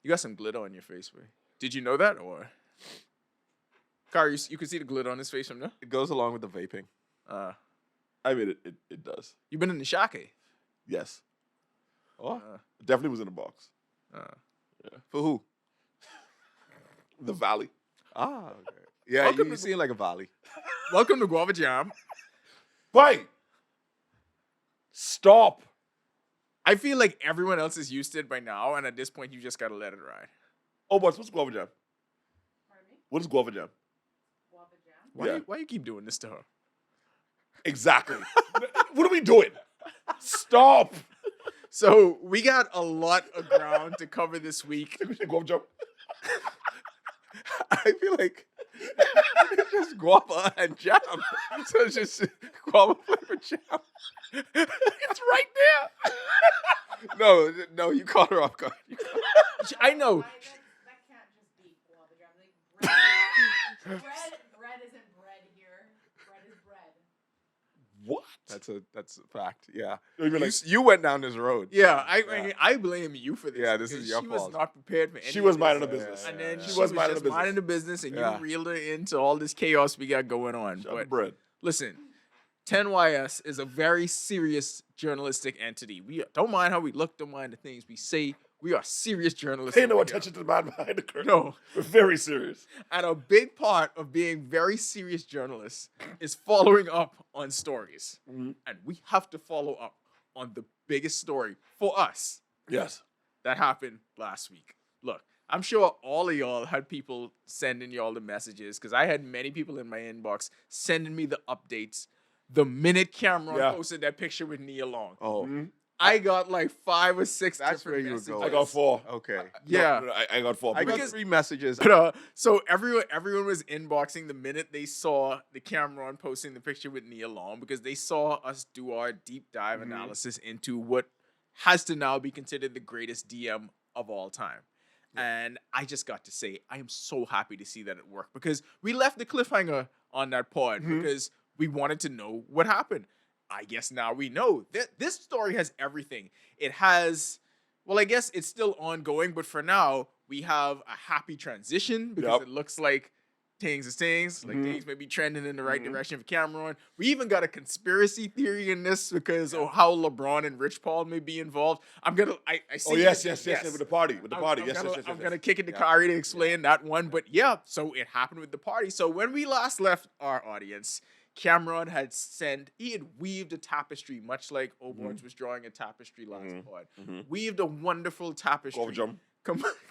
You got some glitter on your face, boy. Did you know that, or? Car, you can see the glitter on his face from there? It goes along with the vaping. I mean, it does. You been in the shake? Yes. Oh, It definitely was in a box. for who? The Valley. Ah, okay. Yeah, Welcome you to- seem like a valley. Welcome to Guava Jam. Wait. Stop. I feel like everyone else is used to it by now, and at this point, you just gotta let it ride. Oh, what's Guava Jam? Pardon me? What is Guava Jam? Guava jam? Why, Yeah. why you keep doing this to her? Exactly. What are we doing? Stop. So we got a lot of ground to cover this week. Think we should Guava Jam? I feel like it's just guava and jam. So it's just guava flavored jam. It's right there. No, you caught her off guard. I know. That can't just be guava jam. Like bread isn't bread here. Bread is bread. What? That's a fact. Yeah. You mean like, You went down this road. Yeah, I blame you for this. Yeah, this because is your she fault. was not prepared for any she was of minding this. her business. And then Yeah. she was minding just the business. minding the business, and Yeah. you reeled her into all this chaos we got going on. Shut But bread. listen, 10YS is a very serious journalistic entity. We don't mind how we look, don't mind the things we say. We are serious journalists. Pay no over here. attention to the man behind the curtain. No. We're very serious. And a big part of being very serious journalists is following up on stories. Mhm. And we have to follow up on the biggest story for us Yes. that happened last week. Look, I'm sure all of y'all had people sending y'all the messages because I had many people in my inbox sending me the updates the minute Cameron Yeah. posted that picture with Nia Long. Oh, Mhm. I got like 5 or 6 That's different where you were messages. going. I got 4. okay. Yeah. No, I got 4. I got Because- 3 messages. But, so everyone was inboxing the minute they saw the Cameron posting the picture with Nia Long because they saw us do our deep dive analysis into what has to now be considered the greatest DM of all time. And I just got to say, I am so happy to see that it worked because we left the cliffhanger on that pod because we wanted to know what happened. I guess now we know that this story has everything. It has, well, I guess it's still ongoing, but for now, we have a happy transition because Yep. it looks like things is things. Like things may be trending in the right direction for Cameron. We even got a conspiracy theory in this because of how LeBron and Rich Paul may be involved. I see. Oh, yes, yes, with the party. With the I'm- party. I'm Yes, gonna, yes, yes, I'm yes. gonna kick it to Kari to explain that one, but yeah, so it happened with the party. So when we last left our audience, Cameron had weaved a tapestry, much like Oborns was drawing a tapestry last pod. Weaved a wonderful tapestry, Guava jam.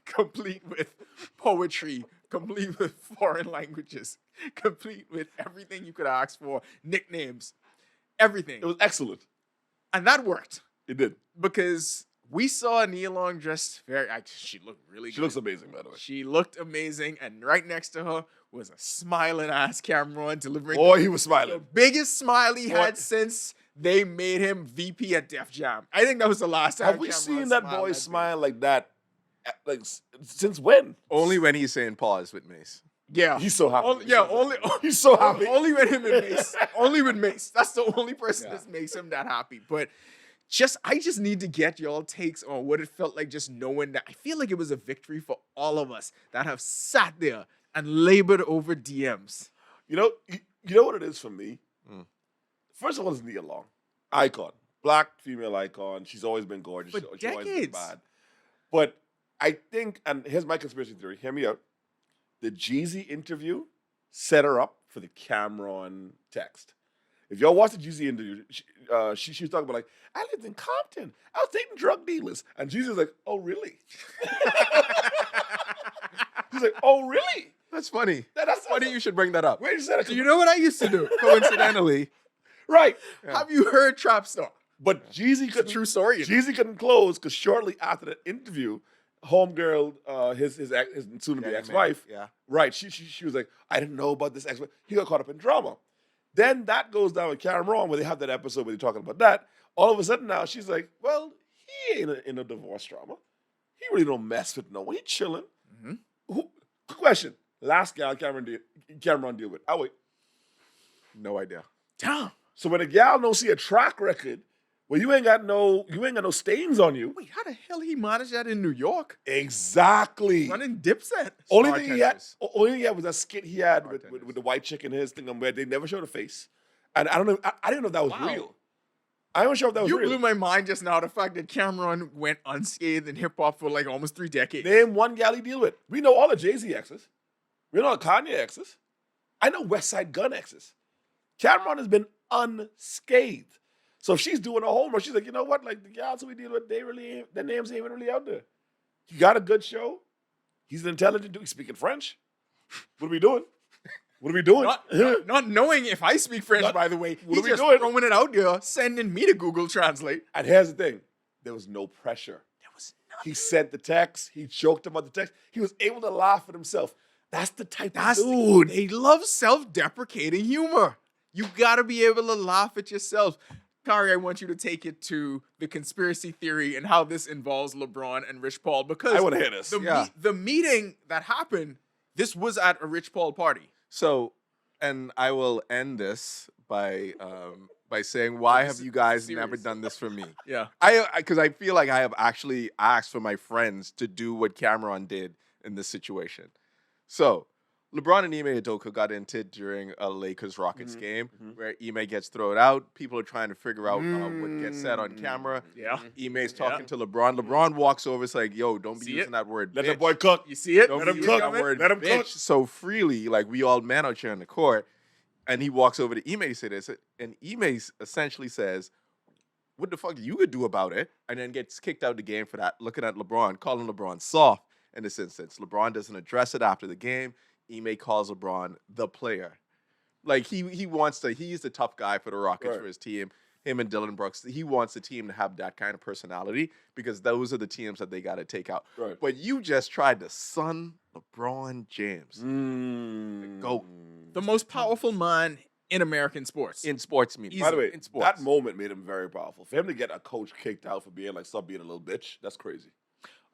complete with poetry, complete with foreign languages, complete with everything you could ask for, nicknames, everything, It was excellent. and that worked It did. because we saw Nia Long dressed she looked really good. She looks amazing, by the way. She looked amazing, and right next to her was a smiling ass Cameron delivering Boy, he was the smiling. biggest smile he had Boy. since they made him VP at Def Jam. I think that was the last time. Have we Cameron seen that smiled boy big. smile like that? Like since when? Only when he's saying pause with Mace. Yeah, He's so happy. only He's so happy. only with him and Mace. Only with Mace. That's the only person that makes him that happy. But I just need to get y'all takes on what it felt like just knowing that. I feel like it was a victory for all of us that have sat there and labored over DMs. You know what it is for me? First of all, it's Nia Long. Icon. Black female icon. She's always been gorgeous. For She's always been decades. bad. But I think, and here's my conspiracy theory. Hear me out. The Jeezy interview set her up for the Cameron text. If y'all watch the Jeezy interview, she was talking about like, I lived in Compton. I was dating drug dealers. And Jeezy was like, oh, really? He's like, oh, really? That's funny. That's Funny you should bring that up. Where you said it? Do you know what I used to do? Coincidentally, Right. Have you heard Trap Star? But Jeezy It's a true story. you know? Jeezy couldn't close because shortly after that interview, homegirl, his soon-to-be ex-wife, Yeah. right? She was like, I didn't know about this ex-wife. He got caught up in drama. Then that goes down with Cameron where they have that episode where they're talking about that. All of a sudden now she's like, well, he ain't in a divorce drama. He really don't mess with no one. He chilling. Quick question. Last gal Cameron deal with. Oh wait. No idea. Damn. So when a gal don't see a track record Well, you ain't got no stains on you. Wait, how the hell he managed that in New York? Exactly. Running Dipset. Only thing he had Bartenders. was that skit he had with the white chick in his thing where they never showed a face. And I don't know. I didn't know if that was Wow. real. I wasn't sure if that was You real. blew my mind just now. The fact that Cameron went unscathed in hip hop for like almost 3 decades. Name one gal he deal with. We know all the Jay-Z exes. We know all the Kanye exes. I know West Side Gun exes. Cameron has been unscathed. So if she's doing a homework, she's like, you know what? Like the gals who we deal with, their names ain't even really out there. You got a good show. He's an intelligent dude. He's speaking French. What are we doing? What are we doing? Not knowing if I speak French, by the way. What He's are we just doing? throwing it out there, sending me to Google Translate. And here's the thing. There was no pressure. There was nothing. He sent the text. He joked about the text. He was able to laugh at himself. That's the type of dude. They love self-deprecating humor. You gotta be able to laugh at yourself. Kari, I want you to take it to the conspiracy theory and how this involves LeBron and Rich Paul, because I want to hear this. the meeting that happened, this was at a Rich Paul party. So, and I will end this by saying, why have you guys Serious. never done this for me? Yeah. Because I feel like I have actually asked for my friends to do what Cameron did in this situation. So, LeBron and Ime Udoka got into it during a Lakers-Rockets game where Ime gets thrown out. People are trying to figure out what gets said on camera. Yeah. Ime's talking to LeBron. LeBron walks over. It's like, yo, don't be See using it? that word Let bitch. the boy cook. You see it? Don't Let be him using cook. that word Let him bitch cook. so freely, like we all men out here on the court. And he walks over to Ime to say this, and Ime essentially says, what the fuck you could do about it? And then gets kicked out of the game for that, looking at LeBron, calling LeBron soft in this instance. LeBron doesn't address it after the game. Ime calls LeBron the player. Like, he wants to, he's the tough guy for the Rockets, for his team. Him and Dylan Brooks, he wants the team to have that kind of personality because those are the teams that they got to take out. Right. But you just tried to sun LeBron James. GOAT. The most powerful man in American sports. In sports media. By the way, in sports. that moment made him very powerful. For him to get a coach kicked out for being like, stop being a little bitch, that's crazy.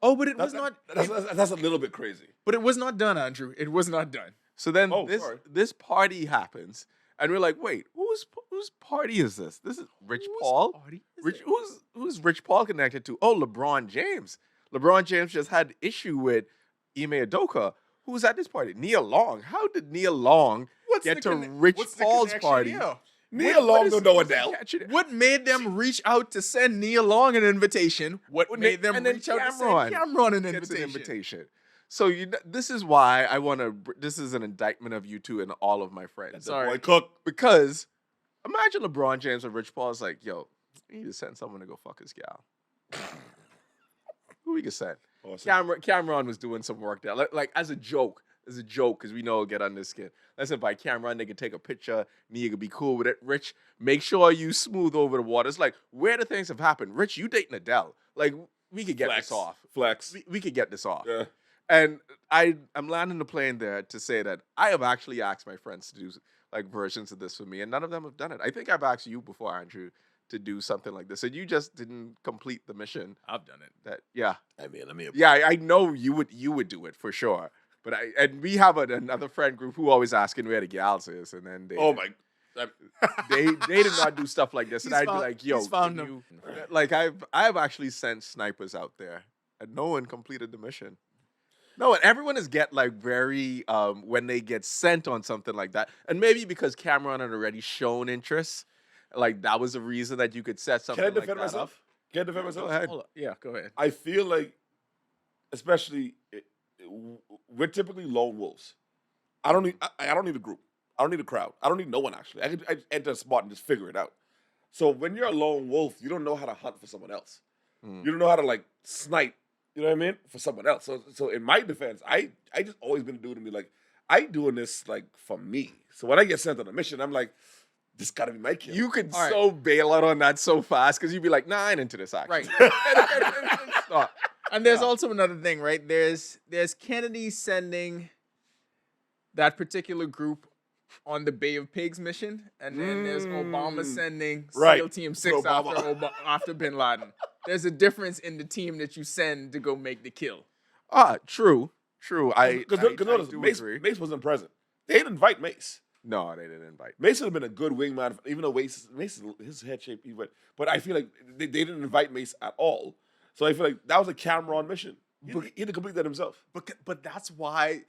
Oh, but it was not. That's a little bit crazy. But it was not done, Andrew. It was not done. So then Oh, sorry. this party happens, and we're like, wait, whose party is this? This is Rich Paul. Party is Rich, it? who's Rich Paul connected to? Oh, LeBron James. LeBron James just had issue with Ime Udoka. Who's at this party? Nia Long. How did Nia Long get to Rich what's the Paul's connection party? here? Neil Long don't know Adele. What made them reach out to send Nia Long an invitation? What made them and then reach out to send Cameron an gets invitation? an invitation. So this is why I want to. This is an indictment of you two and all of my friends. The boy cook. Because imagine LeBron James and Rich Paul is like, yo, we need to send someone to go fuck his gal. Who we can send? Awesome. Cameron was doing some work there, like as a joke, because we know it'll get on this skin. Let's invite Cameron. They can take a picture. Nia could be cool with it. Rich, make sure you smooth over the water. It's like where the things have happened. Rich, you dating Adele. Like we could get this off. Flex. We could get this off. Yeah. And I'm landing the plane there to say that I have actually asked my friends to do like versions of this for me, and none of them have done it. I think I've asked you before, Andrew, to do something like this, and you just didn't complete the mission. I've done it. I know you would do it for sure. But we have another friend group who always asking where the gals is, and then they did not do stuff like this, and I'd be like, yo, found can them. like I've actually sent snipers out there, and no one completed the mission. No, and everyone is get like very when they get sent on something like that, and maybe because Cameron had already shown interest, like that was a reason that you could set something Can I like defend that myself? up. Can I defend myself? Go ahead. Hold on. Yeah, go ahead. I feel like, especially, we're typically lone wolves. I don't need a group. I don't need a crowd. I don't need no one, actually. I enter a spot and just figure it out. So when you're a lone wolf, you don't know how to hunt for someone else. You don't know how to, like, snipe, you know what I mean, for someone else. So in my defense, I just always been a dude to be like, I doing this, like, for me. So when I get sent on a mission, I'm like, this got to be my kid. You could All right. so bail out on that so fast because you'd be like, nah, I ain't into this actually. Right. Stop. And there's also another thing, right? There's Kennedy sending that particular group on the Bay of Pigs mission, and then there's Obama sending Right. SEAL Team 6 Obama. after Bin Laden. There's a difference in the team that you send to go make the kill. True. I Because do notice, agree. Mace wasn't present. They didn't invite Mace. No, they didn't invite. Mace would have been a good wingman, even though Mace his head shape, but I feel like they didn't invite Mace at all. So I feel like that was a Cameron mission. He had to complete that himself. But that's why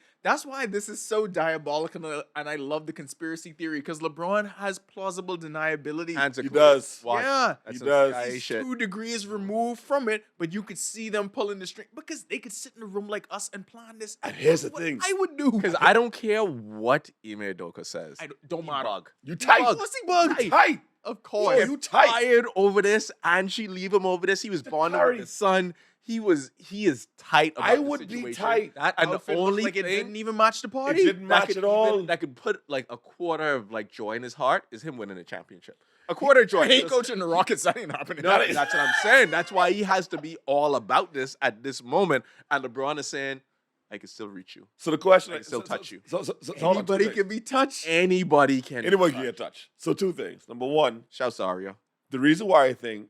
this is so diabolical, and I love the conspiracy theory because LeBron has plausible deniability. He does. Watch. Yeah. That's He some does. CIA He's shit. 2 degrees removed from it, but you could see them pulling the string because they could sit in a room like us and plan this. And here's the What thing. I would do Because I don't care what Ime Udoka says. I don't matter. Bug. You tight. Pussy bug. Tight. Of course. Yeah, you tight. Fired over this, and she leave him over this. He was bonding Curry. with his son. He is tight about I the would be situation. tight. That And the outfit looked only like it thing didn't even match the party. It didn't that match could at all. that could put like a quarter of like joy in his heart is him winning a championship. A quarter of joy. He ain't coaching the Rockets. That ain't happening. No, That's what I'm saying. That's why he has to be all about this at this moment. And LeBron is saying, I can still reach you. So the question I can still touch you. So hold on, two Anybody things. can be touched. Anybody can. Anyone can get touched. So 2 things. Number 1, Shouts to Aria. the reason why I think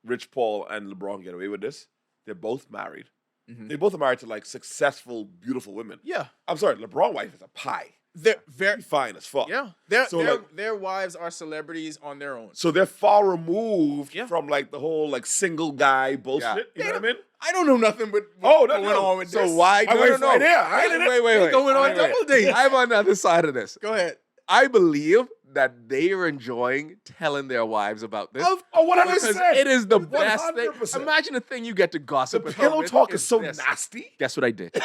Rich Paul and LeBron get away with this, they're both married. Mhm. They both are married to like successful, beautiful women. Yeah. I'm sorry, LeBron wife is a pie. They're very She's fine as fuck. yeah. So, Their wives are celebrities on their own. So they're far removed Yeah. from like the whole like single guy bullshit. Yeah. You know what I mean? I don't know nothing but Oh, what's no, going no. on with So this. why? My wife's right there. I ain't in it. Wait. going on Wait. double dates. I'm on the other side of this. Go ahead. I believe that they are enjoying telling their wives about this. Of Oh, 100%. Because it is the best thing. 100%. Imagine a thing you get to The gossip with her pillow with talk is so this. nasty. Guess what I did?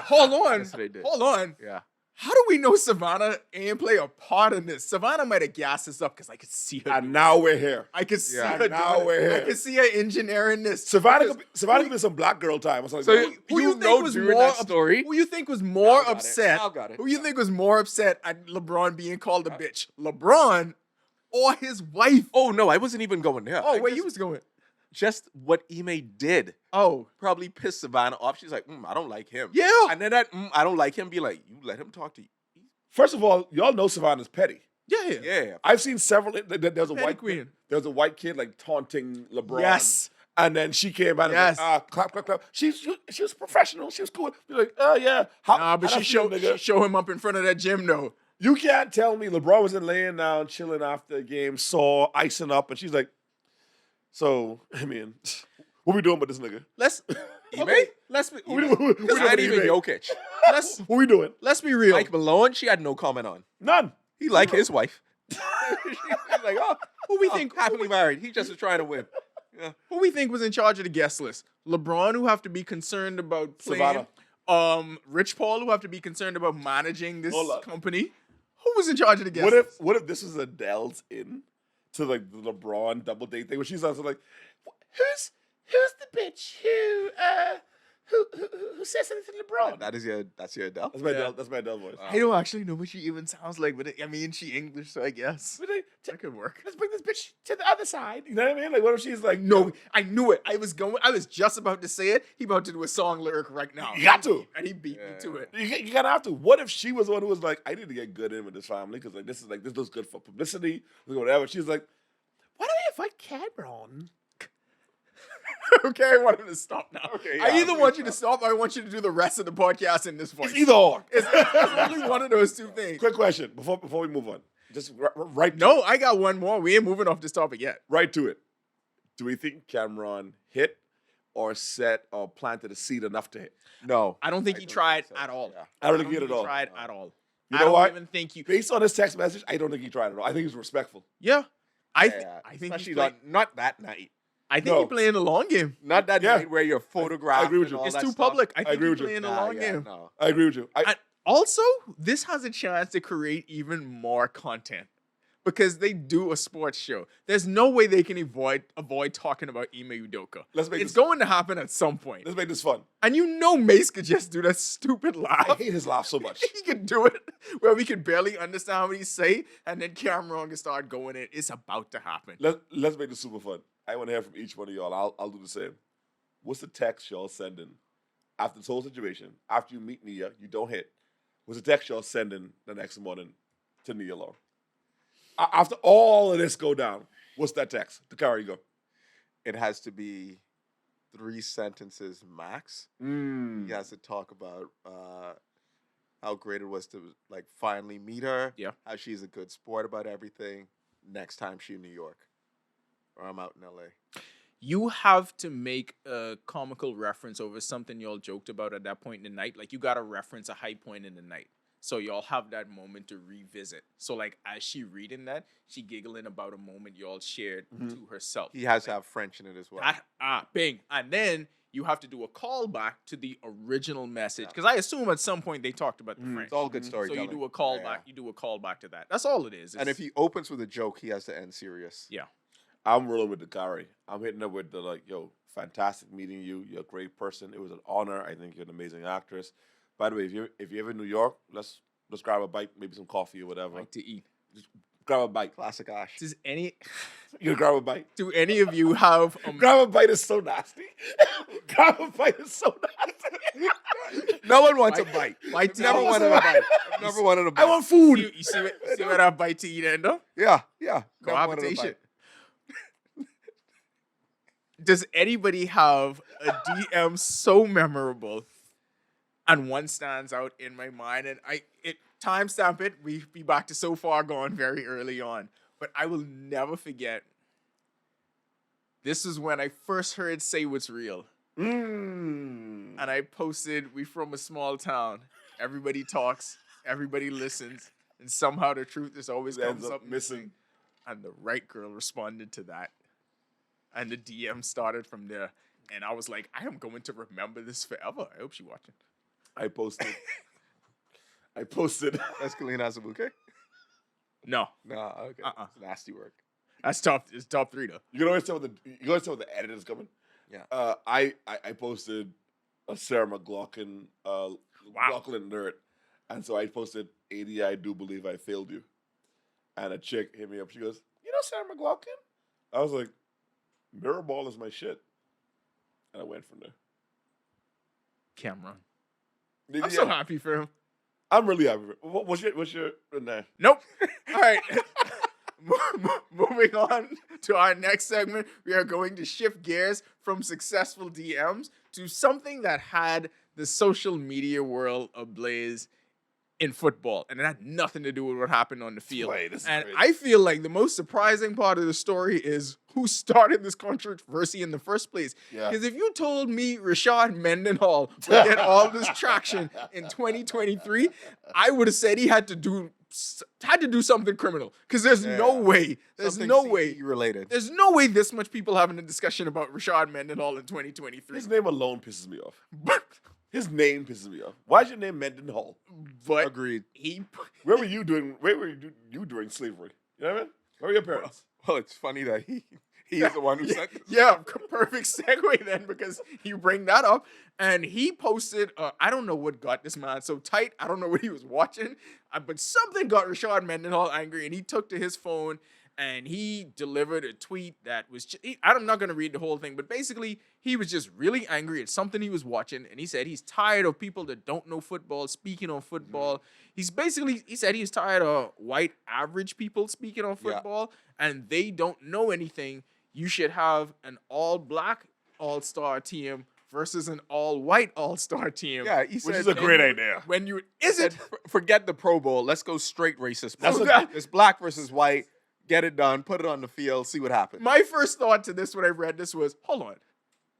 Hold on. That's what they did. Hold on. Yeah. How do we know Savannah ain't play a part in this? Savannah might have gassed this up because I could see her. And now we're here. I could see Yeah. her. Now doing we're it. I here. could see her engineering this. Savannah could be some black girl time or something. So like that. Who you you think know was during more that story? Who you think was more Al got it. upset? Al got it. Who you think was more upset at LeBron being called a bitch? LeBron or his wife? Oh no, I wasn't even going there. Oh, I where just, you was going? just what Ime did Oh, probably pissed Savannah off. She's like, I don't like him. yeah. And then that I don't like him be like, you let him talk to you. First of all, y'all know Savannah's petty. Yeah. Yeah. I've seen several. There's a Petty white queen. There's a white kid like taunting LeBron. Yes. And then she came out and Yes. was like, clap, clap, clap. She was professional. She was cool. You're like, oh yeah. Nah, but how she that feel, nigga? show him up in front of that gym though. You can't tell me LeBron wasn't laying down, chilling after the game, sore, icing up, and she's like, so, I mean, what we doing with this nigga? Let's Ime? let's be What we doing It's not with even Ime? Jokic. let's What we doing? let's be real. Mike Malone, she had no comment on. None. He liked his wife. She's like, oh, Who we oh, think happily married. He just was trying to win. Yeah. who we think was in charge of the guest list? LeBron, who have to be concerned about playing. Savannah. Rich Paul, who have to be concerned about managing this Hold up. company. Who was in charge of the guest What list? if this was Adele's in to like the LeBron double date thing where she's also like, who's the bitch who says something to LeBron? That's your Adele. That's my Yeah. Adele. That's my Adele voice. I don't actually know what she even sounds like, but I mean, she English, so I guess But they- that could work. Let's bring this bitch to the other side. You know what I mean? Like, what if she's like, No, I knew it. I was just about to say it. He about to do a song lyric right now. You got to. and he beat me to it. You gotta have to. What if she was the one who was like, I need to get good in with this family because like this looks good for publicity, whatever. She's like, why don't I invite Cameron? Okay, I want him to stop now. Okay, I yeah, either want you to stop or I want you to do the rest of the podcast in this voice. It's either or. It's only one of those two things. Quick question before we move on. Just right. No, I got one more. We ain't moving off this topic yet. Right to it. Do we think Cameron hit or set or planted a seed enough to hit? No. I don't think he tried at all. Yeah. I don't think he hit think at all. tried at all. You I know don't what? even think you. Based on his text message, I don't think he tried at all. I think he's respectful. Yeah, I Yeah, think especially he's playing, not that night. I think No. he playing the long game. Not that Yeah. night where you're photographed. I agree with and you. all It's that too stuff. public. I think agree he's with you. playing the Nah, long yeah, game. no. I agree with you. And also, this has a chance to create even more content because they do a sports show. There's no way they can avoid talking about Ime Udoka. Let's make It's this- going to happen at some point. Let's make this fun. And you know Mace could just do that stupid I laugh. hate his laugh so much. He could do it where we could barely understand what he say, and then Cameron can start going in. It's about to happen. Let's make this super fun. I want to hear from each one of y'all. I'll do the same. What's the text y'all sending after this whole situation? After you meet Nia, you don't hit. What's the text y'all sending the next morning to Nia Long? After all of this go down, what's that text? The car you go. It has to be 3 sentences max. He has to talk about how great it was to like finally meet her. Yeah. How she's a good sport about everything. Next time she in New York, or I'm out in LA. You have to make a comical reference over something y'all joked about at that point in the night. Like, you got to reference a high point in the night. So y'all have that moment to revisit. So, like, as she reading that, she giggling about a moment y'all shared to herself. He has to have French in it as well. Bing. And then you have to do a callback to the original message. Because I assume at some point they talked about the French. It's all good So storytelling. you do a callback. Yeah. You do a callback to that. That's all it is. And if he opens with a joke, he has to end serious. Yeah. I'm rolling with the Kari. I'm hitting up with the like, yo, fantastic meeting you. You're a great person. It was an honor. I think you're an amazing actress. By the way, if you're ever in New York, let's grab a bite, maybe some coffee or whatever. Like to eat. Just grab a bite. Classic Ash. Does any You grab a bite. do any of you have Grab a bite is so nasty. Grab a bite is so nasty. No one wants a bite. Bite to Never eat. wanted a bite. Never wanted a bite. I want food. You see what that bite to eat end up? Yeah. Never wanted a Cohabitation. bite. Does anybody have a DM so memorable and one stands out in my mind? And timestamp it. We be back to so far gone very early on. But I will never forget. This is when I first heard Say What's Real. And I posted, we from a small town. Everybody talks, everybody listens, and somehow the truth is always Ends comes up up missing. And the right girl responded to that. And the DM started from there. And I was like, I am going to remember this forever. I hope she's watching. I posted. Escalina has a bouquet? No. Nah, okay. It's nasty work. That's tough. It's top 3 though. You can always tell when the edit is coming. Yeah. I posted a Sarah McLachlan McLachlan nerd, and so I posted 80. I do believe I failed you, and a chick hit me up. She goes, "You know Sarah McLachlan?" I was like, "Mirror ball is my shit," and I went from there. Cameron. Yeah, I'm so happy for him. I'm really happy. What's your nah. Nope. All right. Moving on to our next segment, we are going to shift gears from successful DMs to something that had the social media world ablaze in football, and it had nothing to do with what happened on the field. And I feel like the most surprising part of the story is who started this controversy in the first place. Yeah. Because if you told me Rashad Mendenhall would get all this traction in 2023, I would have said he had to do something criminal. Because there's no way. There's Something no way. CE related. There's no way this much people having a discussion about Rashad Mendenhall in 2023. His name alone pisses me off. But His name pisses me off. Why's your name Mendenhall? Agreed. Where were you doing? Where were you during slavery? You know what I mean? Where were your parents? Well, it's funny that he is the one who sent this. Yeah, perfect segue then, because you bring that up. And he posted, I don't know what got this man so tight. I don't know what he was watching, but something got Rashad Mendenhall angry, and he took to his phone and he delivered a tweet that was, I'm not going to read the whole thing, but basically he was just really angry at something he was watching. And he said he's tired of people that don't know football speaking on football. He said he's tired of white average people speaking on football and they don't know anything. You should have an all-black all-star team versus an all-white all-star team. Yeah, he said, Which is a great idea. When you said, forget the Pro Bowl. Let's go straight racist. That's It's black versus white. Get it done. Put it on the field. See what happens. My first thought to this when I read this was, hold on,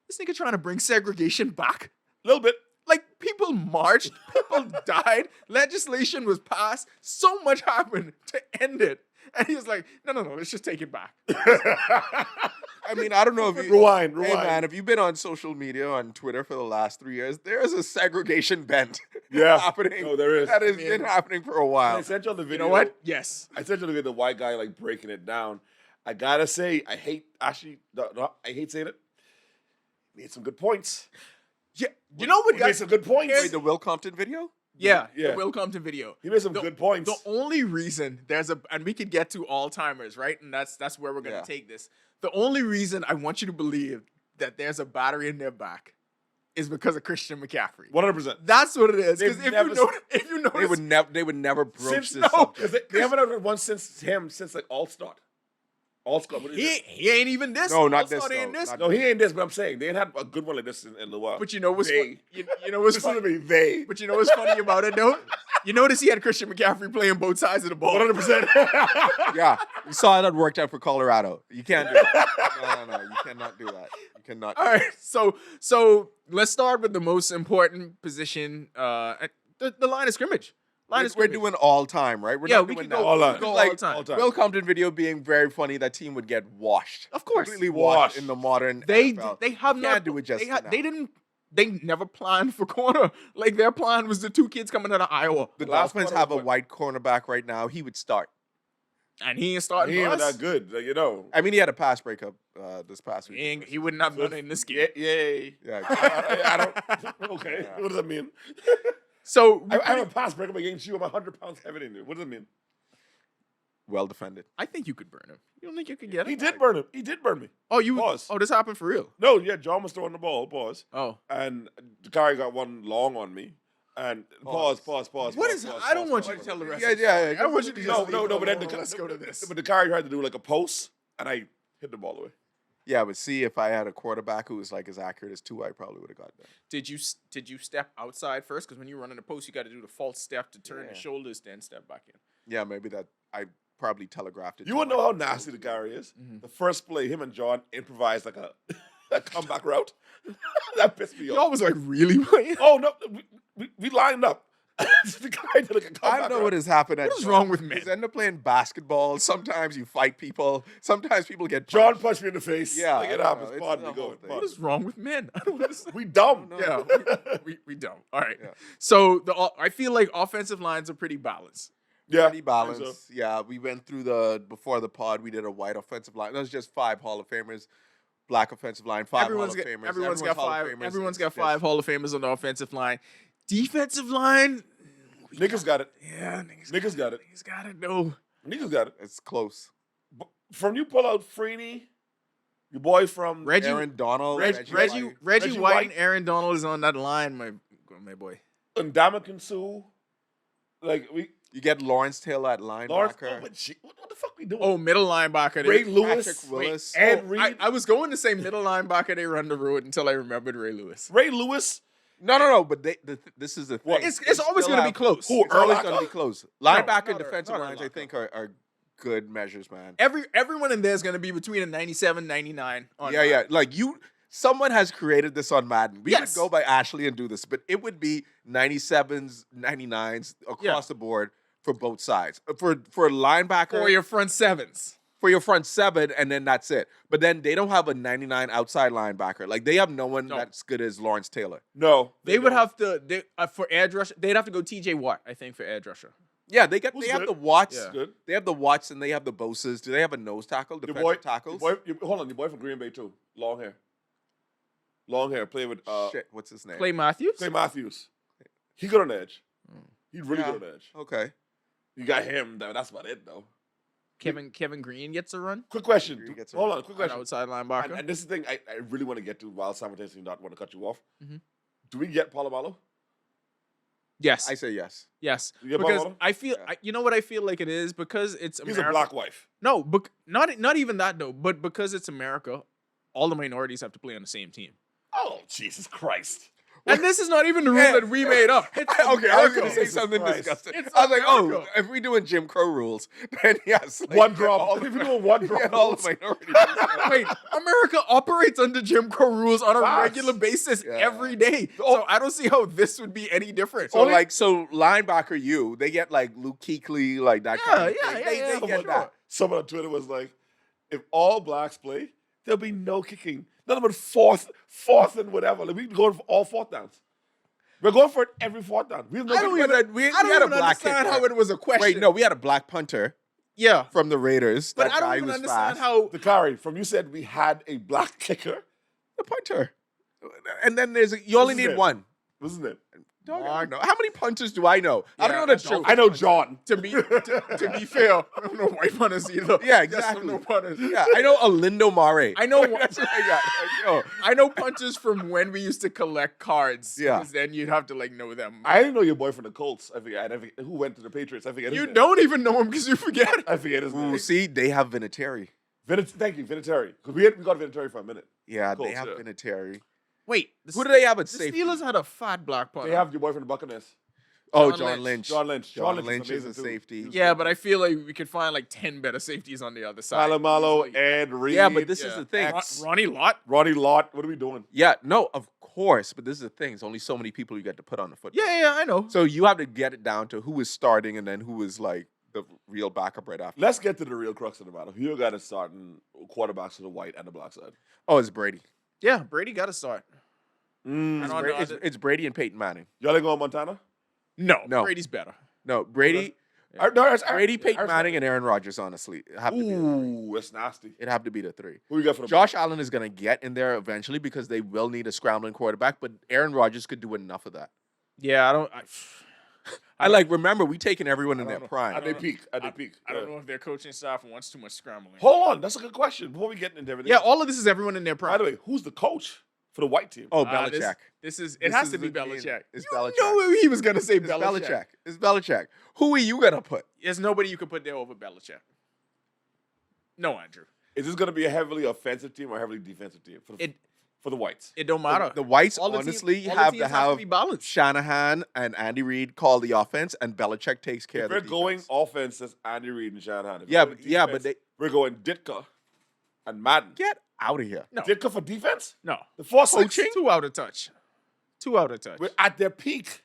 this nigga trying to bring segregation back? A little bit. Like, people marched, people died, legislation was passed, so much happened to end it. And he was like, no, let's just take it back. I mean, I don't know if you... Rewind. Hey, man, if you've been on social media, on Twitter for the last 3 years, there's a segregation bent happening. No, there is. That has been happening for a while. I sent you the video. You know what? Yes. I sent you the video, the white guy like breaking it down. I gotta say, I hate saying it. Made some good points. Yeah. You know what, He made guys? some good points. Wait, the Will Compton video? Yeah, Yeah. the Will Compton video. He made some good points. The only reason and we could get to all-timers, right? And that's where we're going to take this. The only reason I want you to believe that there's a battery in their back is because of Christian McCaffrey. 100%. That's what it is. Because They've never- if you notice, They would never broach Since this no, subject. because they haven't had one since like All-Star. All Scott. What is it? He ain't even this. No, not All-Star this, ain't though. this. Not No, he ain't this, but I'm saying they ain't had a good one like this in a little while. But you know what's They. you know what's Listen to funny? me, they. But you know what's funny about it though? You notice he had Christian McCaffrey playing both sides of the ball. 100%. Yeah, you saw that worked out for Colorado. You can't do that. No. You cannot do that. You cannot. All right, so let's start with the most important position, the line of scrimmage. We're doing all time, right? We're Yeah, not we doing can that. go all It's time. all like time. All time. Will Compton video being very funny. That team would get washed. Of course. Completely Washed. washed in the modern They NFL. have You not can't do it just now. they never planned for corner. Like their plan was the two kids coming out of Iowa, The Last Dolphins quarter have a was what? white cornerback right now. He would start. and he ain't starting He for ain't us. that good, like, you know. I mean, he had a pass breakup this past week. He wouldn't have done it in this game. Yay. Yeah. I don't. Okay. Yeah. What does that mean? So I have a pass breakup against you. I'm 100 pounds heavier than you. What does that mean? Well defended. I think you could burn him. You don't think you could get him? He did burn him. He did burn me. Oh, you. Pause. Oh, this happened for real. No, yeah, John was throwing the ball. Pause. Oh, And the guy got one long on me. And pause. What pause, is? pause, I don't pause, want pause, you to tell the rest. Yeah, of the yeah, story. yeah. I don't want you to No, just. no, leave no. it But then alone. Let's go to this. But the guy tried to do like a post, and I hit the ball away. Yeah, but see, if I had a quarterback who was like as accurate as Tua, I probably would have got that. Did you step outside first? Because when you run in the post, you got to do the false step to turn Yeah. the shoulders, then step back in. Yeah, maybe that I probably telegraphed it. You to wouldn't my- know how nasty the guy is. Mhm. The first play, him and John improvised like a comeback route. That pissed me Y'all off. was like really playing. Oh no, we lined up. The guy did like a comeback I don't know route. what has happened. What is wrong with men? You end up playing basketball. Sometimes you fight people. Sometimes people get John punched. punched me in the face. Yeah, like I it don't happens. know. It's Pardon the me, go. whole thing. What Pardon. is wrong with men? I don't understand. We dumb. No. Yeah, we don't. All right. Yeah. So I feel like offensive lines are pretty balanced. Yeah, Pretty I think balanced. so. Yeah, we went through before the pod. We did a white offensive line. That was just 5 Hall of Famers. Black offensive line, 5 Everyone's Hall got of Famers. everyone's got Hall of five. Famers. Everyone's It's got just- 5 Hall of Famers on the offensive line. Defensive line. Niggas got it. Yeah, Niggas got it. Niggas got it. No. Niggas got it. It's close. From you pull out Freeney, your boy from Reggie Aaron Donald, Reggie White. Reggie White. White and Aaron Donald is on that line, my boy. and Ndamukong Suh. Like we You get Lawrence Taylor at Lawrence. linebacker. Oh, but shit, what the fuck we doing? Oh, middle linebacker. Ray They, Lewis, Patrick Willis. Ed oh, Reed, I was going to say middle linebacker. They run the road until I remembered Ray Lewis. Ray Lewis. No. But this is the thing. What? It's always still going to be have- close. Who? It's always Urlacher? going to be close. Linebacker and not defensive Urlacher. lines, I think, are good measures, man. Everyone in there is going to be between a 97, 99. On Yeah, yeah. Like someone has created this on Madden. We Yes. would go by Ashley and do this, but it would be 97s, 99s across Yeah. the board for both sides. For a linebacker, Or your front sevens. for your front 7, and then that's it. But then they don't have a 99 outside linebacker. Like they have no one No. that's good as Lawrence Taylor. No, They would don't. have to for edge rusher. They'd have to go TJ Watt, I think, for edge rusher. Yeah, Who's they have good? the Watts. Yeah. Good. They have the Watts and they have the Boses. Do they have a nose tackle? Your Defensive boy, tackles? hold on, your boy from Green Bay too. Long hair. Long hair. Play with Shit, what's his name? Clay Matthews. Clay Matthews. He good on the edge. He's really Yeah. good on the edge. Okay. You got him. That's about it though. Kevin Green gets a run. Quick question. He gets Hold a- on. Quick An question. outside linebacker. And this is the thing I really want to get to while simultaneously not want to cut you off. Mhm. Do we get Palomalo? yes. I say yes. Yes. You get Because Palomalo? I feel Yeah. you know what I feel like it is because it's He's America. a black wife. No, but not even that though. But because it's America, all the minorities have to play on the same team. Oh, Jesus Christ. And this is not even the rule Yeah. that we made up. It's Okay, I was America. going to say Jesus something Christ. disgusting. It's I was like, America. oh, if we're doing Jim Crow rules, then yes. Like, One get drop. all If the- you're doing one drop get all rules. the minorities. Wait, America operates under Jim Crow rules on a Facts. regular basis Yeah. every day. So I don't see how this would be any different. So linebacker you, they get like Luke Kuechly, like that kind of Yeah, thing. yeah, They yeah, get sure. that. Someone on Twitter was like, if all blacks play, there'll be no kicking. Nothing but fourth and whatever. Like, we're going for all fourth downs. We're going for it every fourth down. We have no I don't kicking. even, we I don't had a even black understand kicker. how it was a question. Wait, no, we had a black punter Yeah. from the Raiders. But that I don't guy even was understand fast. how. The Clary, from you said we had a black kicker. The punter. And then you only What's his need name? one. Wasn't it? Dog, I don't know. How many punters do I know? I Yeah, don't know the that's true. Dolphins I know punter. John. To be fair, I don't know white punters either. Yeah, Yes, exactly. no punters. Yeah, I know Alindo Mare. I know. That's what I got. Like, yo, I know punters from when we used to collect cards. Yeah. Because then you'd have to know them. I didn't know your boy from the Colts. I forget who went to the Patriots. I forget. his You name. don't even know him because you forget. I forget his name. Ooh, see, they have Vinatieri. Thank you, Vinatieri. Because we got Vinatieri for a minute. Yeah, Colts, they have yeah. Vinatieri. Wait, Who do they have at the safety? Steelers had a fat black punter. They have your boy from the Buccaneers. Oh, John John Lynch. Lynch. John Lynch. John Lynch Lynch is amazing a too. safety. Yeah, but I feel like we could find like 10 better safeties on the other side. Palomalo, Easily. Ed Reed. Yeah, but this Yeah. is the thing. Ronnie Lott. Ronnie Lott. What are we doing? Yeah, no, of course, but this is the thing. It's only so many people you get to put on the football. Yeah, I know. So you have to get it down to who is starting and then who is like the real backup right after. Let's get to the real crux of the matter. Who you got to starting quarterbacks to the white and the black side? Oh, it's Brady. Yeah, Brady got to start. Mm. And on the other- It's Brady and Peyton Manning. Y'all ain't going Montana? No. Brady's better. No, Brady, Brady, Peyton Manning, and Aaron Rodgers. Honestly, have to be. Ooh, that's nasty. It have to be the three. Who you got for the Josh Allen is gonna get in there eventually because they will need a scrambling quarterback, but Aaron Rodgers could do enough of that. Yeah, I don't. I like remember we taking everyone in their know. prime. At their peak. At their peak. I don't know if their coaching staff wants too much scrambling. Hold on. That's a good question. Before we get into everything. Yeah, all of this is everyone in their prime. By the way, who's the coach for the white team? Oh, Uh, Belichick. This is. It This has is to be the game. Belichick. It's You Belichick. know he was gonna say It's Belichick. Belichick. It's Belichick. Who are you gonna put? There's nobody you could put there over Belichick. No, Andrew. Is this going to be a heavily offensive team or a heavily defensive team for the whites? It don't matter. The whites All the honestly team- all the have teams to have be balanced. Shanahan and Andy Reid call the offense, and Belichick takes care If of the we're defense. going offense, that's Andy Reid and Shanahan. If Yeah, we're but- going yeah, but defense, we're going Ditka and Madden. Get out of here. No, Ditka for defense? no. The 4-6? Too out of touch. Too out of touch. We're at their peak.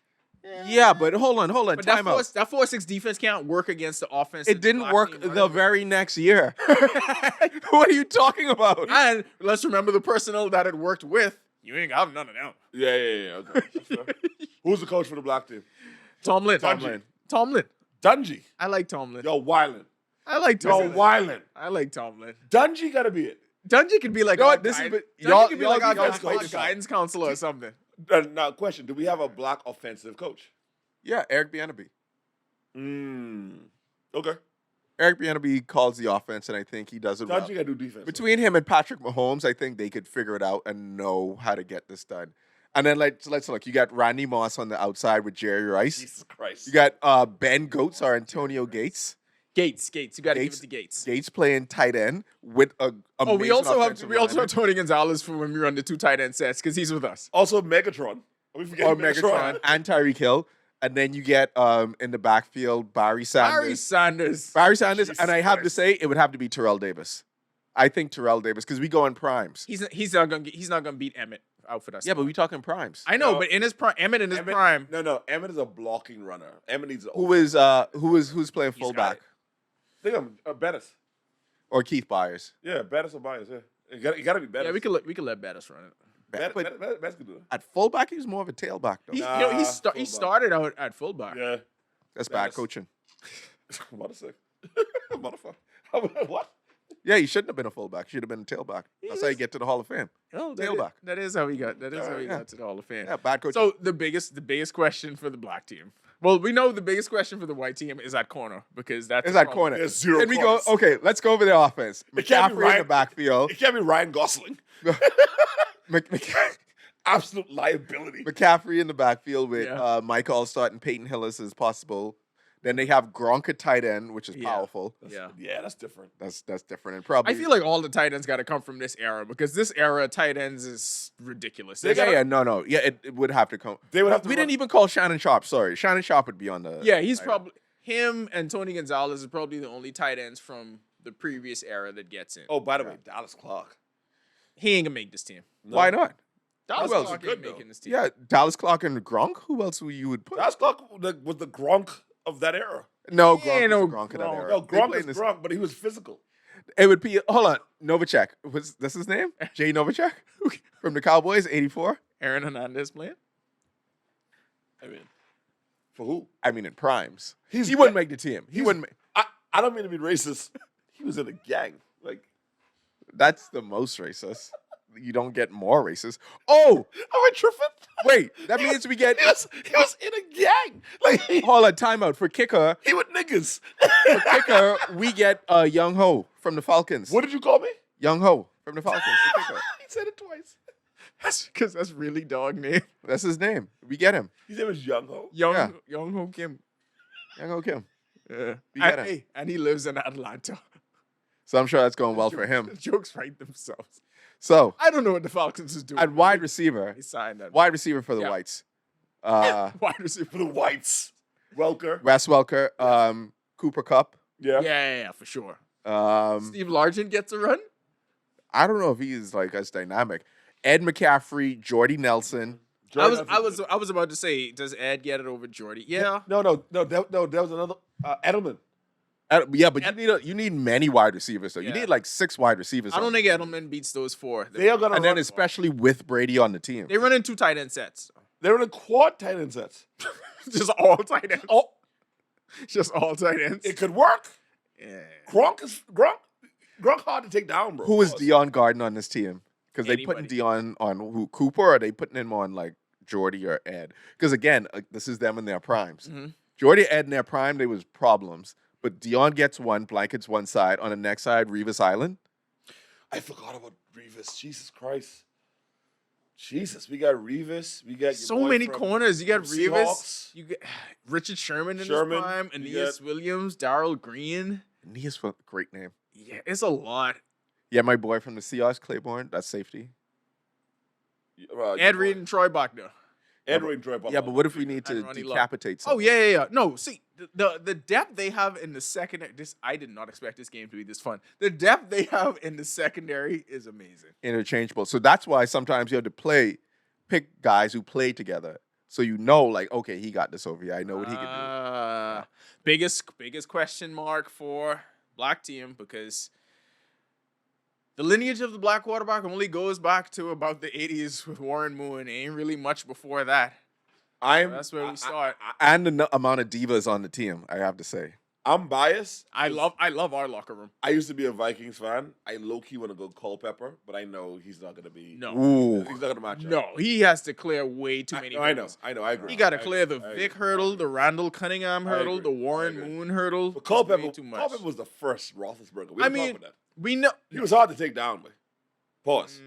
Yeah, but hold on. But that Time out. 4-6 defense can't work against the offense. It didn't work the very next year. What are you talking about? And let's remember the personnel that it worked with. You ain't got none of them. Yeah. Okay. That's fair. Who's the coach for the black team? Tomlin. Dungy. I like Tomlin. Yo, Wildin'. I like Yo, Tomlin. Wildin'. I like Tomlin. Dungy got to be it. Dungy could be like You know our what, this is guide- bit- Dungy y'all- could be y'all like our guys guidance, fight this out. guidance counselor or something. Now, question. Do we have a black offensive coach? Yeah, Eric Bieniemy. Okay. Eric Bieniemy calls the offense, and I think he does it well. Dungy got to do defense. Between him and Patrick Mahomes, I think they could figure it out and know how to get this done. And then let's look. You got Randy Moss on the outside with Jerry Rice. Jesus Christ. You got Ben Goats or Antonio Gates. Gates. You got to give it to Gates. Gates playing tight end with a Oh, we amazing also offensive have lineman. Tony Gonzalez for when we run the 2 tight end sets because he's with us. Also, Megatron. Are we forgetting or Megatron and Tyreek Hill. And then you get in the backfield Barry Sanders. Barry Sanders, Jesus and I have to Christ. say it would have to be Terrell Davis. I think Terrell Davis because we go in primes. He's not gonna beat Emmett out for that. Yeah, but we talking primes. I know, No. but in his prime, Emmett in his prime. No. Emmett is a blocking runner. Emmett needs Who's playing He's got fullback it. think of Bettis. or Keith Byers? Yeah, Bettis or Byers. Yeah. You got to be Bettis. Yeah, we could let Bettis run it. Bettis But could do it. at fullback, he's more of a tailback though. He Fullback. started out at fullback. Yeah. That's bad Bettis. coaching. What a sec. Motherfucker. What? Yeah, he shouldn't have been a fullback. Should have been a tailback. That's how you get to the Hall of Fame. Oh, Tailback. That is how he got. That is how he Yeah. got to the Hall of Fame. Yeah, bad coaching. So the biggest question for the black team. Well, we know the biggest question for the white team is at corner because that's is the that problem. corner? There's zero Can we go? corners. Okay, let's go over the offense. It can't be McCaffrey in the Ryan- backfield. It can't be Ryan Gosling. Absolute liability. McCaffrey in the backfield with Yeah. Mike Allstott and Peyton Hillis as possible. Then they have Gronk at tight end, which is Yeah. powerful. Yeah. That's different. That's different. And probably I feel like all the tight ends got to come from this era because this era tight ends is ridiculous. Yeah, it would have to come. They would have to We run- didn't even call Shannon Sharp. Sorry, Shannon Sharp would be on the. Yeah, he's tight end. probably him and Tony Gonzalez is probably the only tight ends from the previous era that gets in. Oh, by the way, Dallas Clark. He ain't gonna make this team. No. Why not? Dallas Who else Clark is ain't good, though? making this team. Yeah, Dallas Clark and Gronk. Who else would you would put? Dallas Clark was the Gronk of that era. No, Yeah, Gronk. no, is Gronk in that Gronk. era. No, They Gronk play is in this- Gronk, but he was physical. It would be. Hold on, Novacek. That's his name? Jay Novacek from the Cowboys, '84. Aaron Hernandez playing. I mean, for who? I mean, in primes. He's He wouldn't ga- make the team. He he's- wouldn't. I don't mean to be racist. He was in a gang. Like, That's the most racist. You don't get more racist. Oh, am I tripping? wait. That means we get. He was in a gang. Like, Hold on, timeout for kicker. he with niggas. For kicker, we get Young Ho from the Falcons. What did you call me? Young Ho from the Falcons. The kicker. He said it twice. That's because that's really dog name. That's his name. We get him. His name was Young Ho. Yeah. Young Ho Kim. Young Ho Kim. Yeah. We get him. And he lives in Atlanta. So I'm sure that's going well for him. The jokes write themselves. So I don't know what the Falcons is doing. at wide receiver, They signed that. wide receiver for the Yeah. Whites, Wide receiver For the Whites. Welker. Wes Welker, Cooper Cup. Yeah. Yeah, for sure. Um, Steve Largent gets a run. I don't know if he's like as dynamic. Ed McCaffrey, Jordy Nelson. I was about to say, does Ed get it over Jordy? Yeah. No. There was another Edelman. Yeah, but you need many wide receivers though. You Yeah. need like 6 wide receivers. I don't think Edelman beats those 4. They are gonna and then especially with Brady on the team. They run in 2 tight end sets. They're in a quad tight end sets. Just all tight ends. Oh, Just all tight ends. it could work. Yeah. Gronk hard to take down, bro. Who is Dion Gardner on this team? Because they putting Anybody. Dion on who, Cooper, or are they putting him on like Jordy or Ed? Because again, this is them in their primes. Mhm. Jordy, Ed in their prime, there was problems. But Dion gets one, blankets one side. On the next side, Revis Island. I forgot about Revis. Jesus Christ. Jesus, we got Revis. We got your So boy many from- corners. You got from Revis. Seahawks. You get Richard Sherman in Sherman, his prime. you Aeneas Williams. Darrell Green. Nia's a great name. Yeah, it's a lot. Yeah, my boy from the Seahawks, Claiborne. That's safety. your Ed boy. Reed and Troy Buckner. Ed Reed and Troy Yeah, but what if we need to And Ronnie Love. decapitate Oh someone? yeah. No, see the depth they have in the secondary. I did not expect this game to be this fun. The depth they have in the secondary is amazing. Interchangeable. So that's why sometimes you have to pick guys who play together. So you know, like, okay, he got this over here. I know what he can do. Biggest question mark for black team, because the lineage of the black quarterback only goes back to about the 80s with Warren Moon. Ain't really much before that. That's where we start. And the amount of divas on the team, I have to say. I'm biased. I love our locker room. I used to be a Vikings fan. I low-key want to go Culpepper, but I know he's not going to be. No. Ooh. He's not going to match up. No, he has to clear way too many I know. hurdles. I agree. He got to I clear the agree. I Vic agree. hurdle, the Randall Cunningham I hurdle, agree. the Warren I agree. Moon hurdle. But It's Culpepper, way too much. Culpepper was the first Roethlisberger. We I don't mean, talk about that. we know. He was hard to take down, man. Pause.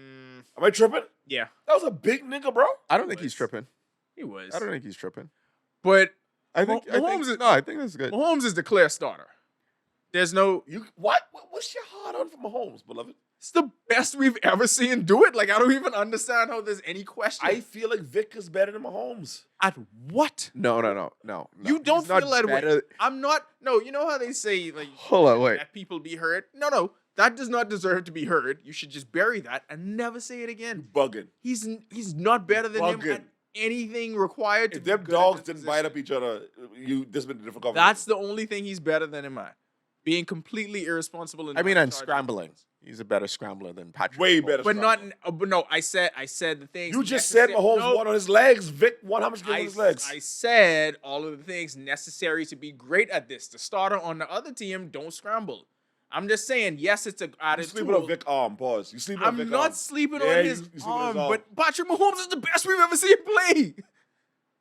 Am I tripping? Yeah, That was a big nigga, bro. I don't think he's tripping. he was. I don't think he's tripping. But I think that's good. Mahomes is the clear starter. There's no. What? What's your hard on for Mahomes, beloved? It's the best we've ever seen do it. Like, I don't even understand how there's any question. I feel like Vic is better than Mahomes. At what? No. You don't He's not feel that way. better- I'm not. No, you know how they say, like, Hold on, wait. let people be heard? No. That does not deserve to be heard. You should just bury that and never say it again. Bugging. He's not better than him Bugging. at anything required to If be them good at dogs this didn't bite position. up each other, this been a different conversation. That's the only thing he's better than him at. Being completely irresponsible. And I mean, not and charging scrambling. offense. He's a better scrambler than Patrick. way Mahomes. better. But not. scrambler. But no, I said the things. You just said Mahomes No, won on his legs. Vic won how much games on I, his legs? I said all of the things necessary to be great at this. The starter on the other team don't scramble. I'm just saying, yes, it's a You added sleeping on tool. Vic arm. Pause. You sleeping on Vic I'm arm. not sleeping Yeah, on you his sleeping on arm, his arm. but Patrick Mahomes is the best we've ever seen play.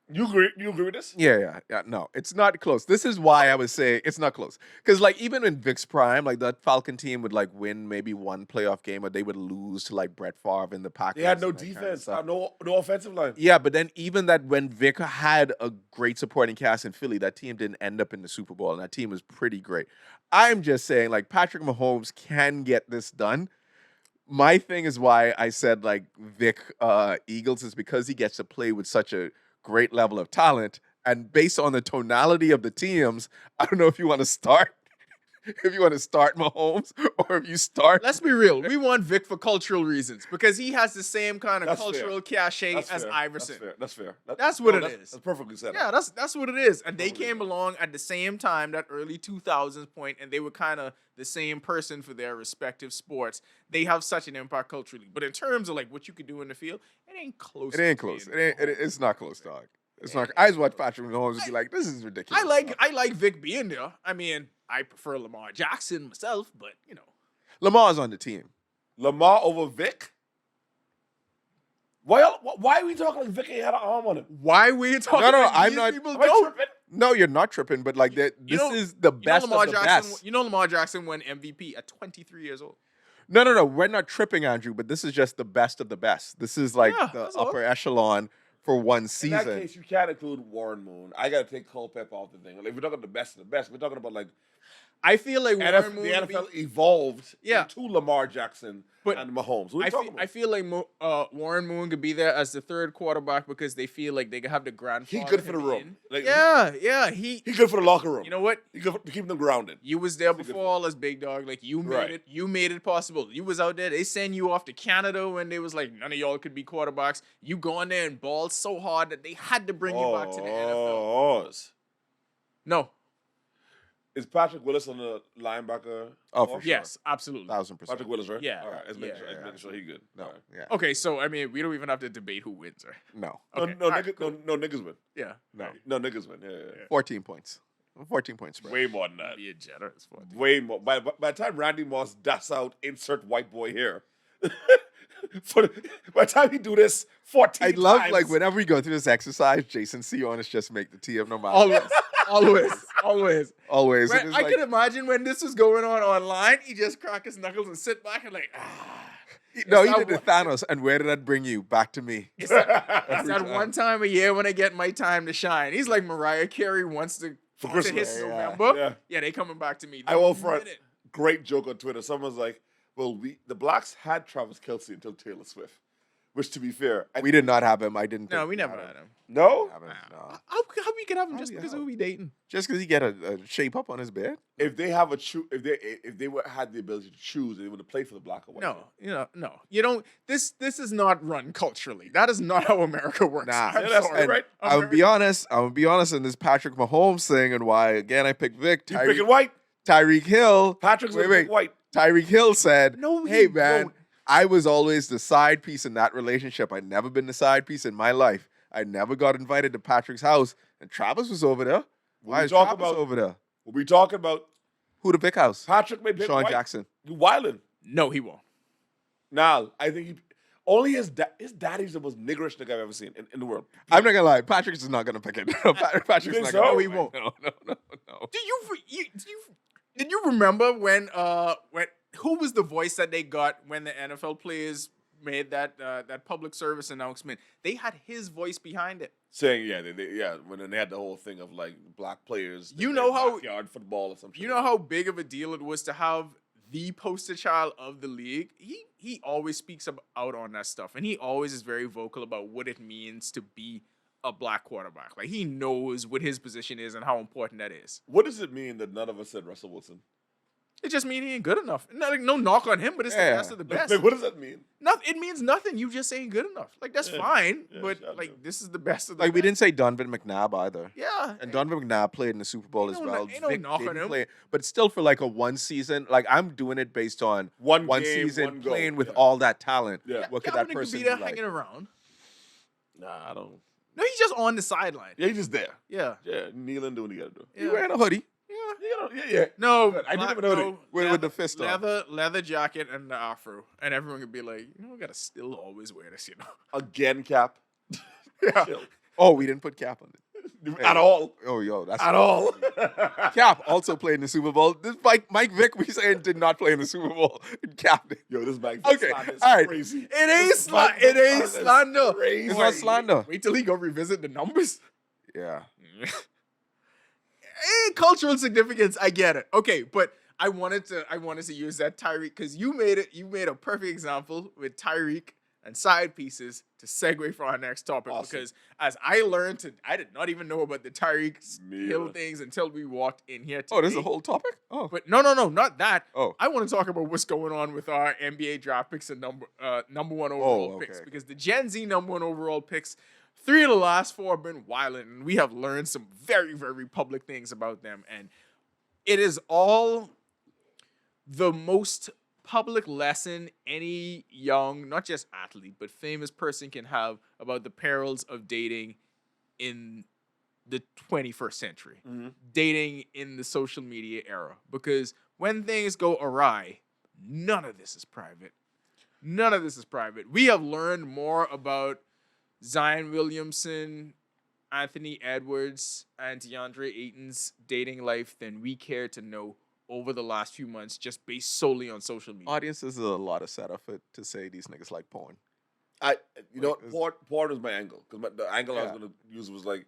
You agree? You agree with this? Yeah. No, it's not close. This is why I was saying it's not close. Because like even in Vic's prime, like that Falcon team would like win maybe one playoff game, or they would lose to like Brett Favre in the Packers. They had no and that kind of defense. stuff. No offensive line. Yeah, but then even that when Vic had a great supporting cast in Philly, that team didn't end up in the Super Bowl, and that team was pretty great. I'm just saying, like, Patrick Mahomes can get this done. My thing is why I said like Vic Eagles is because he gets to play with such a great level of talent, and based on the tonality of the teams, I don't know if you want to start. If you want to start Mahomes, or if you start, Let's be real. We want Vic for cultural reasons because he has the same kind of That's cultural cachet That's as fair. Iverson. That's fair. That's what it is. That's perfectly said. Yeah, that's what it is. And they Totally came right. along at the same time, that early 2000s point, and they were kind of the same person for their respective sports. They have such an impact culturally. But in terms of like what you could do in the field, it ain't close. it ain't to close. being It's not close, Mahomes. dog. It's not. I just watch Patrick Mahomes and be like, this is ridiculous. I like Vic being there. I mean, I prefer Lamar Jackson myself, but you know. Lamar's on the team. Lamar over Vic. Why are we talking like Vic ain't had an arm on him? Why we talking? No, like I'm these not- people Am I don't? tripping? No, you're not tripping, but like that. You This know- is the best Lamar of the Jackson. best. You know Lamar Jackson won MVP at 23 years old. No. We're not tripping, Andrew. But this is just the best of the best. This is like Yeah, the that's all. upper echelon for one In that season. case, you can't include Warren Moon. I gotta take Culpepper off the thing. Like, if we're talking the best of the best, we're talking about like I feel like Warren The Moon would be, NFL evolved Yeah. into Lamar Jackson But and Mahomes. What are you talking about? I feel like Warren Moon could be there as the third quarterback because they feel like they could have the grandfather. He good for the him room. in. Like, yeah. He He good for the locker room. You know what? He good for, to keep them grounded. You was there He good before for- all us, big dog. Like you made Right. it. You made it possible. You was out there. They send you off to Canada when they was like none of y'all could be quarterbacks. You go in there and ball so hard that they had to bring you back to the NFL. No. Is Patrick Willis on the linebacker? Oh, for course? sure. Yes, absolutely. 1,000%. Patrick Willis, right? Yeah. All right. Let's make Yeah, sure, yeah, making sure he good. No, All right. yeah. Okay, so I mean, we don't even have to debate who wins. Right? No. Okay. No, all right, no niggas win. Yeah. No. No niggas win. Yeah. 14 points. 14 points spread. Way more than that. Be a generous for it. Way more. By the time Randy Moss does out, insert white boy here. By the time he do this 14 I love, times, like, whenever we go through this exercise, Jason Sionis just make the TM no matter. Always. Always. Right, It is I like- could imagine when this was going on online, he just crack his knuckles and sit back and like, No, It's he that did the Thanos. And where did that bring you? Back to me. It's that one time a year when I get my time to shine. He's like Mariah Carey wants to For once it Christmas. hits Yeah. November. Yeah. They coming back to me. I won't front. minute. Great joke on Twitter. Someone's like, well, the Blacks had Travis Kelce until Taylor Swift. Which, to be fair, We did not have him. I didn't. No, think we never had him. No? Have him. No. How we could have him How just do you because have we dating? Just because he get a shape up on his bed? If they have if they had the ability to choose, they would have played for the Black or White. No. You don't. This is not run culturally. That is not how America works. Nah. I'm Yeah, that's sorry. right. I'm gonna be honest. I'm gonna be honest in this Patrick Mahomes thing and why again I picked Vic. You picking white? Tyreek Hill. Patrick's Wait, gonna pick wait. white. Tyreek Hill said, No, he "Hey man, won't. I was always the side piece in that relationship. I'd never been the side piece in my life. I never got invited to Patrick's house, and Travis was over there. Why we is talking Travis about- over there? We'll be talking about Who the big house? Patrick may pick Sean white. Jackson. You wildin'. No, he won't. Nah, I think only his daddy's the most niggerish nigga I've ever seen in the world. I'm not gonna lie. Patrick's is not gonna pick it. Patrick's think not so? gonna. No, he won't. No. Did you remember when who was the voice that they got when the NFL players made that public service announcement? They had his voice behind it. Saying, when they had the whole thing of like black players. You that know play how- backyard football or something. You know how big of a deal it was to have the poster child of the league? He always speaks out on that stuff, and he always is very vocal about what it means to be a black quarterback. Like he knows what his position is and how important that is. What does it mean that none of us said Russell Wilson? It just means he ain't good enough. No knock on him, but it's Yeah. the best of the best. Like, what does that mean? It means nothing. You just ain't good enough. Like that's Yeah. fine, Yeah, but shout like out. this is the best of the Like we best. didn't say Donovan McNabb either. Yeah, And Donovan McNabb played in the Super Bowl Ain't as no well. kno- ain't no Vic knock on didn't him. play, but still for like a one season. Like I'm doing it based on One one game, season one goal. playing with Yeah. all that talent. Yeah. What could Kaepernick that person be be there like? hanging around? Nah, I don't. No, he's just on the sideline. Yeah, he's just there. Yeah, Yeah, kneeling, doing what you gotta do. He wearing a hoodie Yeah. No, I didn't even know that. with the fist on. leather jacket and the afro, and everyone could be like, we gotta still always wear this, Again, Cap. Yeah. Chill. Oh, we didn't put Cap on it. At all. Oh, yo, that's At all. Cap also played in the Super Bowl. This Mike Vick, we saying did not play in the Super Bowl. Cap did. Yo, this bag Okay, is all right. crazy. It ain't This bag it ain't is slander. crazy. It's not slander. Wait till he go revisit the numbers. Yeah. Cultural significance, I get it. Okay, but I wanted to use that Tyreek because you made a perfect example with Tyreek and side pieces to segue for our next topic. Awesome. Because as I did not even know about the Tyreek Me Hill either. things until we walked in here today. Oh, there's a whole topic? Oh. But no, not that. Oh. I want to talk about what's going on with our NBA draft picks and number one overall Oh, picks okay. because the Gen Z number one overall picks, 3 of the last 4 have been violent, and we have learned some very, very public things about them. And it is all the most public lesson any young, not just athlete, but famous person can have about the perils of dating in the 21st century. Mhm. Dating in the social media era. Because when things go awry, none of this is private. None of this is private. We have learned more about Zion Williamson, Anthony Edwards, and DeAndre Ayton's dating life than we care to know over the last few months, just based solely on social media. Audiences is a lot of setup to say these niggas like porn. You know, Like, porn was my angle. Because the angle I was Yeah. going to use was like,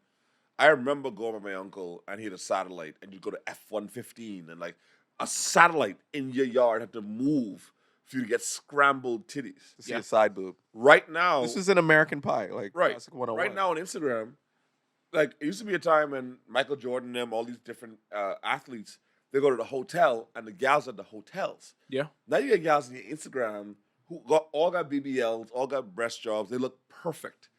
I remember going with my uncle and he had a satellite and you go to F-115 and like a satellite in your yard had to move for you to get scrambled titties. To see a side boob. Right now, This is an American Pie, like right. classic 101. Right now on Instagram, like it used to be a time when Michael Jordan and them, all these different athletes, they go to the hotel and the gals at the hotels. Yeah. Now you get gals on your Instagram who all got BBLs, all got breast jobs. They look perfect.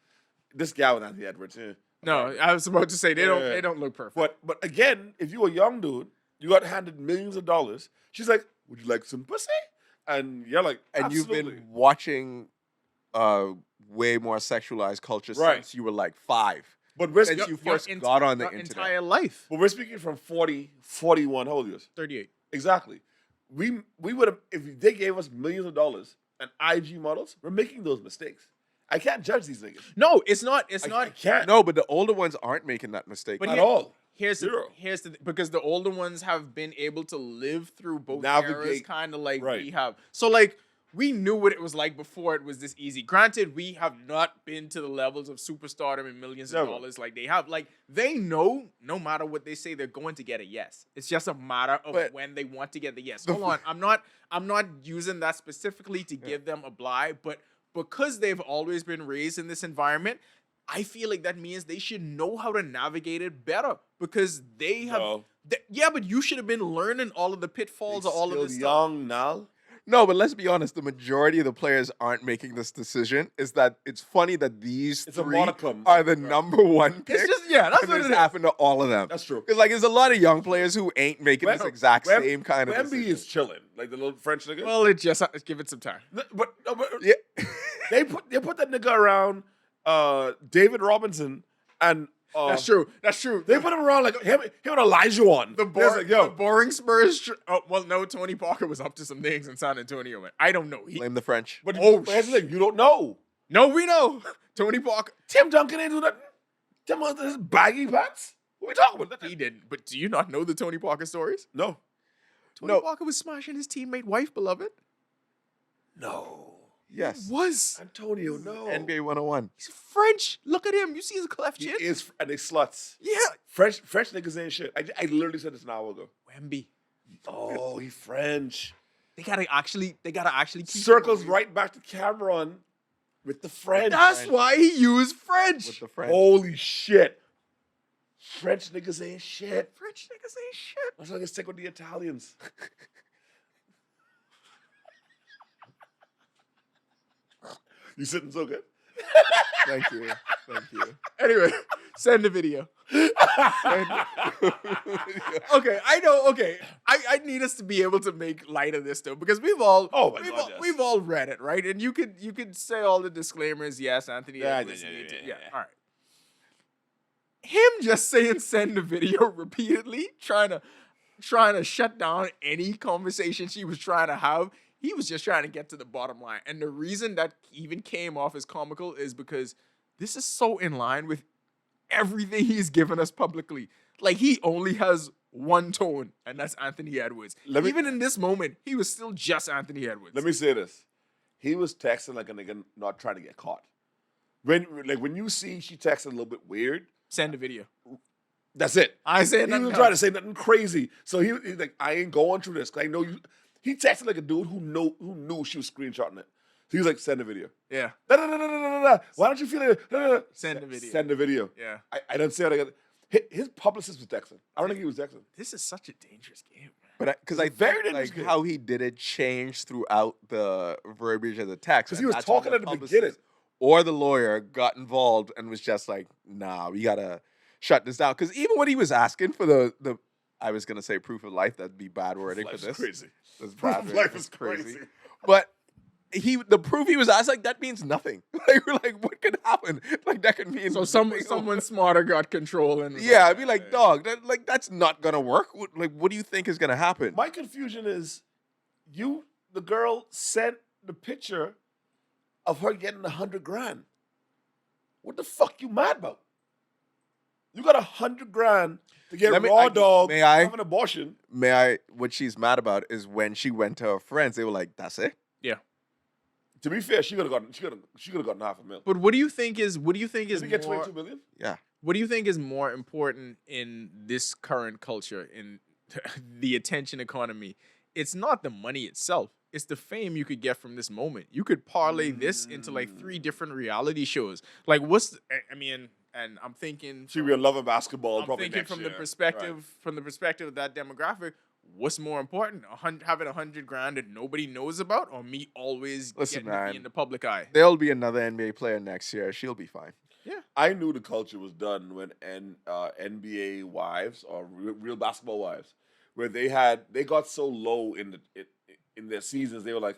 This gal with Anthony Edwards. No, I was about to say they Yeah. don't look perfect. But again, if you a young dude, you got handed millions of dollars. She's like, "Would you like some pussy?" And you're like, And "Absolutely." you've been watching way more sexualized culture Right. since you were like 5. But we're, Since speaking, you first got on the your internet. entire life. but we're speaking from 40, 41. How old are you? 38. Exactly. We would have, if they gave us millions of dollars and IG models, we're making those mistakes. I can't judge these niggas. No, it's not. It's I not. can't. No, but the older ones aren't making that mistake. But at here- all. Here's Zero. because the older ones have been able to live through both eras, Navigate. kind of like Right. we have. So like we knew what it was like before it was this easy. Granted, we have not been to the levels of superstardom and millions of Never. dollars like they have. Like they know, no matter what they say, they're going to get a yes. It's just a matter of But- when they want to get the yes. Hold on, I'm not using that specifically to give them a blight, but because they've always been raised in this environment, I feel like that means they should know how to navigate it better because they have. No. Yeah, but you should have been learning all of the pitfalls of all of Still this stuff. young now. No, but let's be honest. The majority of the players aren't making this decision. Is that it's funny that these It's a three modicum. are the Right. number one pick. It's just that's and what this it is. happened to all of them. That's true. Because like there's a lot of young players who ain't making this exact same kind of Wemby decision. is chilling, like the little French nigga. Well, it just give it some time. But Yeah. they put that nigga around David Robinson and That's true. That's true. They put him around like him and Elijah on. the, They're like, yo, the boring Spurs. Oh well, no. Tony Parker was up to some things in San Antonio. Man. I don't know. Blame the French. but Oh, here's the thing, you don't know. No, we know. Tony Parker. Tim Duncan ain't do nothing. Tim Duncan his baggy pants. What we talking about? He didn't. But do you not know the Tony Parker stories? No. Tony No. Parker was smashing his teammate wife, beloved. No. Yes. Was. Antonio, no. NBA 101. He's French. Look at him. You see his cleft He chin? is, and they sluts. Yeah. French niggas ain't shit. I literally said this an hour ago. Wemby. Oh, he French. They gotta actually keep Circles him. right back to Cameron with the French. That's why he used French. With the French. Holy shit. French niggas ain't shit. French niggas ain't shit. That's why I stick with the Italians. You sitting so good? Thank you. Thank you. Anyway, send the video. Okay, I know. Okay, I need us to be able to make light of this though, because we've all, Oh my God, yes. we've all read it, right? And you could say all the disclaimers. Yes, Anthony. Yeah, Edwards yeah, needs yeah, it. yeah. All right. Him just saying send the video repeatedly, trying to shut down any conversation she was trying to have. He was just trying to get to the bottom line. And the reason that even came off as comical is because this is so in line with everything he's given us publicly. Like, he only has one tone, and that's Anthony Edwards. Even in this moment, he was still just Anthony Edwards. Let me say this. He was texting like a nigga not trying to get caught. When you see she texted a little bit weird, Send a video. that's it. I said He nothing was trying to else. say nothing crazy. So he's like, I ain't going through this. 'Cause I know you. He texted like a dude who knew she was screenshotting it. So he was like, send a video. Yeah, Da, da, da, da, da, da, da. Why don't you feel it? Da, da, da. Send the video. Send the video. yeah. I don't say what I got. His publicist was texting. I don't think he was texting. This is such a dangerous game, man. But because I Very think like interesting. how he did it changed throughout the verbiage of the text. 'Cause and he was that's when talking at the publicist beginning. Or the lawyer got involved and was just like, nah, we gotta shut this down. Because even when he was asking for the I was gonna say proof of life, that'd be bad wording for Life's this. crazy. That's Proof bad of wording. life That's is crazy. But the proof he was asked, like, that means nothing. Like, we're like, what could happen? Like, that could mean So nothing. someone smarter got control and was Yeah, like, I'd be like, dog, that's not gonna work. What do you think is gonna happen? My confusion is, the girl sent the picture of her getting $100,000. What the fuck you mad about? You got $100,000 to get Let me- raw dog, may I? have an abortion. What she's mad about is when she went to her friends, they were like, that's it? yeah. To be fair, she could have gotten $500,000. But what do you think is Did he get more? 22 million? Yeah. What do you think is more important in this current culture in the attention economy, it's not the money itself. It's the fame you could get from this moment. You could parlay this into like 3 different reality shows. Like, I mean, and I'm thinking, She will love basketball I'm probably thinking next from year. the perspective of that demographic. What's more important, having $100,000 that nobody knows about, or me always Listen, getting to man. be in the public eye? There'll be another NBA player next year. She'll be fine. I knew the culture was done when NBA wives or real basketball wives, where they got so low in their seasons, they were like,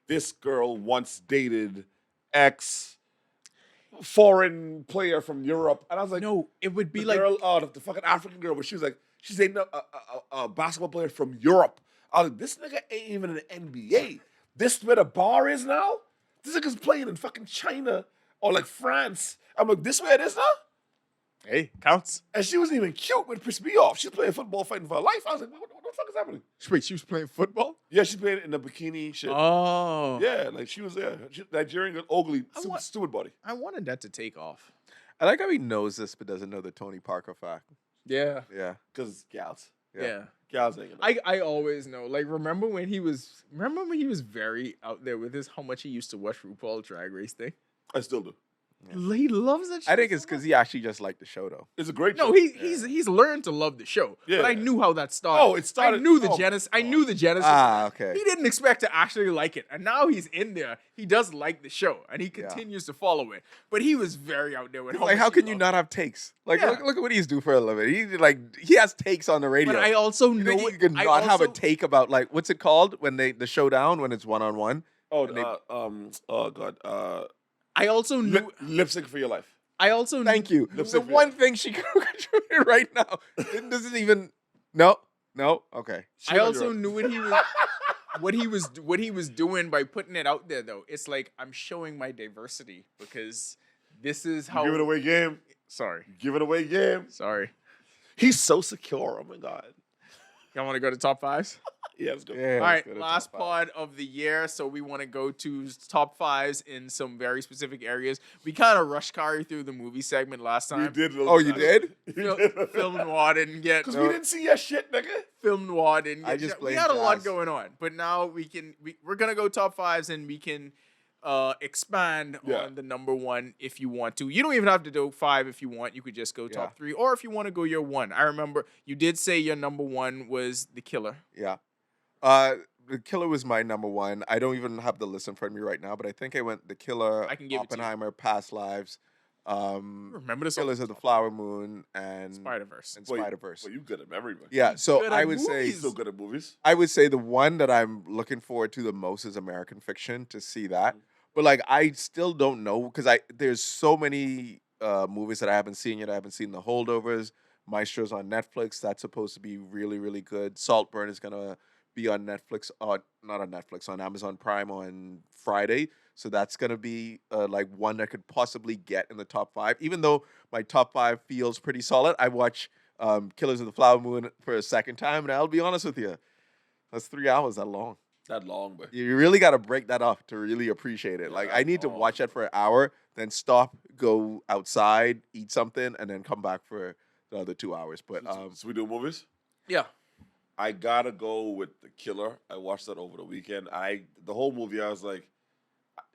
this girl once dated X foreign player from Europe, and I was like, No, it would be the like girl, the fucking African girl, but she was like, she's dating a basketball player from Europe. I was like, this nigga ain't even in the NBA. This where the bar is now? This nigga's playing in fucking China or like France. I'm like, this where it is now? hey, counts. And she wasn't even cute, but it pissed me off. She's playing football, fighting for her life. I was like, what the fuck is happening? Wait, she was playing football? Yeah, she's playing in the bikini shit. Oh, Yeah, like she was there. Nigerian, ugly, I want- stupid body. I wanted that to take off. I like how he knows this but doesn't know the Tony Parker fact. Yeah, Yeah. Because gals. yeah. Gals ain't gonna. I always know. Like, remember when he was very out there with how much he used to watch RuPaul Drag Race thing? I still do. He loves that shit. I think it's so because much. he actually just liked the show, though. It's a great No, show. he's learned to love the show. Yeah. But I knew how that started. Oh, it started- I knew the oh, genesis. I God. knew the genesis. Ah, okay. He didn't expect to actually like it, and now he's in there. He does like the show, and he continues to follow it. But he was very out there with Like, how much he can you loved not it. have takes? Like, Yeah. look at what he's do for a living. He has takes on the radio. But I also you know think you could not have a take about, like, what's it called when the showdown, when it's one-on-one? Oh, And they- oh God. I also knew. Lip sync for your life. I also Thank knew, you. Lip The sync one video. thing she could contribute right now. It doesn't even. No. Okay. I also knew what he was doing by putting it out there. Though it's like, I'm showing my diversity because this is how. Give it away game. Sorry. Give it away game. Sorry. He's so secure. Oh my God. Y'all want to go to top fives? Yeah, let's go. Yeah. All let's right, go to last top five. pod of the year. So we want to go to top fives in some very specific areas. We kind of rush Kari through the movie segment last We time. did. Oh, you did? Film Noir didn't get. Because we didn't see your shit, nigga. Film Noir didn't I get. just We blame had a lot Jazz. going on, but now we're gonna go top fives and we can expand Yeah. on the number one if you want to. You don't even have to do 5 if you want. You could just go top 3, or if you want to go your 1. I remember you did say your number 1 was The Killer. Yeah. The Killer was my number 1. I don't even have the list in front of me right now, but I think I went The Killer, I can give it to you. Oppenheimer, Past Lives, Remember this? Killers of the Flower Moon, and Spider-Verse. and Wait, Spider-Verse. Well, you good at memory, man. Yeah, so good I at would say He's so good at movies. I would say the one that I'm looking forward to the most is American Fiction, to see that. But like I still don't know because there's so many movies that I haven't seen yet. I haven't seen The Holdovers. Maestro's on Netflix. That's supposed to be really, really good. Saltburn is gonna be on Netflix, not on Netflix, on Amazon Prime on Friday. So that's gonna be like one that could possibly get in the top 5. Even though my top 5 feels pretty solid, I watch Killers of the Flower Moon for a second time, and I'll be honest with you, that's 3 hours that long. That long, but You really got to break that up to really appreciate it. Like, I need to watch that for an hour, then stop, go outside, eat something, and then come back for the other 2 hours. But so we do movies. Yeah. I gotta go with The Killer. I watched that over the weekend. The whole movie, I was like,